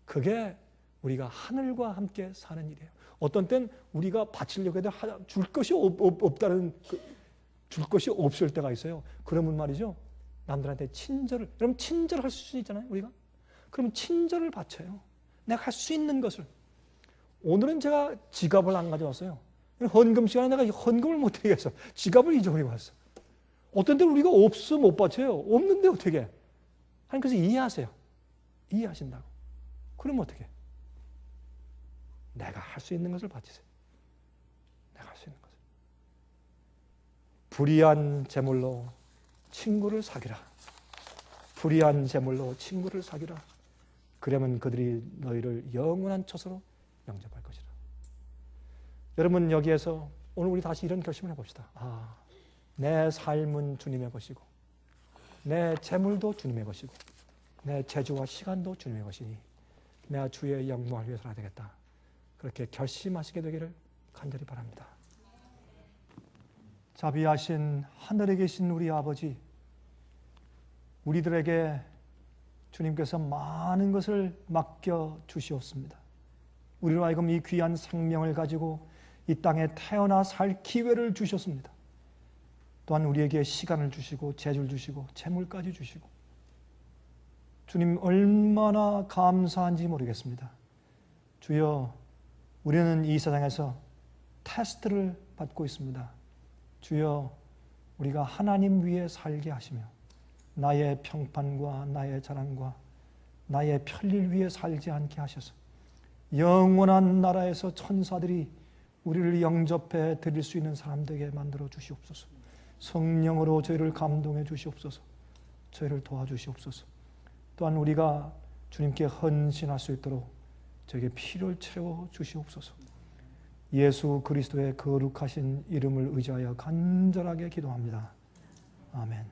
그게 우리가 하늘과 함께 사는 일이에요. 어떤 땐 우리가 바치려고 해도 줄 것이 없다는 줄 것이 없을 때가 있어요. 그러면 말이죠. 남들한테 친절을 여러분 친절할 수 있잖아요. 우리가. 그럼 친절을 바쳐요. 내가 할 수 있는 것을. 오늘은 제가 지갑을 안 가져왔어요. 헌금 시간에 내가 헌금을 못 드리겠어. 지갑을 잊어버리고 왔어. 어떤 때 우리가 없으면 못 바쳐요. 없는데 어떻게 해? 하나님께서 이해하세요. 이해하신다고. 그러면 어떻게 해? 내가 할 수 있는 것을 바치세요. 내가 할 수 있는 것을. 불의한 재물로 친구를 사귀라. 불의한 재물로 친구를 사귀라. 그러면 그들이 너희를 영원한 처소로 영접할 것이라. 여러분 여기에서 오늘 우리 다시 이런 결심을 해봅시다. 내 삶은 주님의 것이고 내 재물도 주님의 것이고 내 재주와 시간도 주님의 것이니 내가 주의 영광을 위해 살아야 되겠다. 그렇게 결심하시게 되기를 간절히 바랍니다. 자비하신 하늘에 계신 우리 아버지, 우리들에게 주님께서 많은 것을 맡겨 주시옵습니다. 우리로 하여금 이 귀한 생명을 가지고 이 땅에 태어나 살 기회를 주셨습니다. 또한 우리에게 시간을 주시고 재주를 주시고 재물까지 주시고 주님 얼마나 감사한지 모르겠습니다. 주여 우리는 이 세상에서 테스트를 받고 있습니다. 주여 우리가 하나님 위에 살게 하시며 나의 평판과 나의 자랑과 나의 편리를 위해 살지 않게 하셔서 영원한 나라에서 천사들이 우리를 영접해 드릴 수 있는 사람들에게 만들어 주시옵소서. 성령으로 저희를 감동해 주시옵소서. 저희를 도와주시옵소서. 또한 우리가 주님께 헌신할 수 있도록 저에게 피를 채워 주시옵소서. 예수 그리스도의 거룩하신 이름을 의지하여 간절하게 기도합니다. 아멘.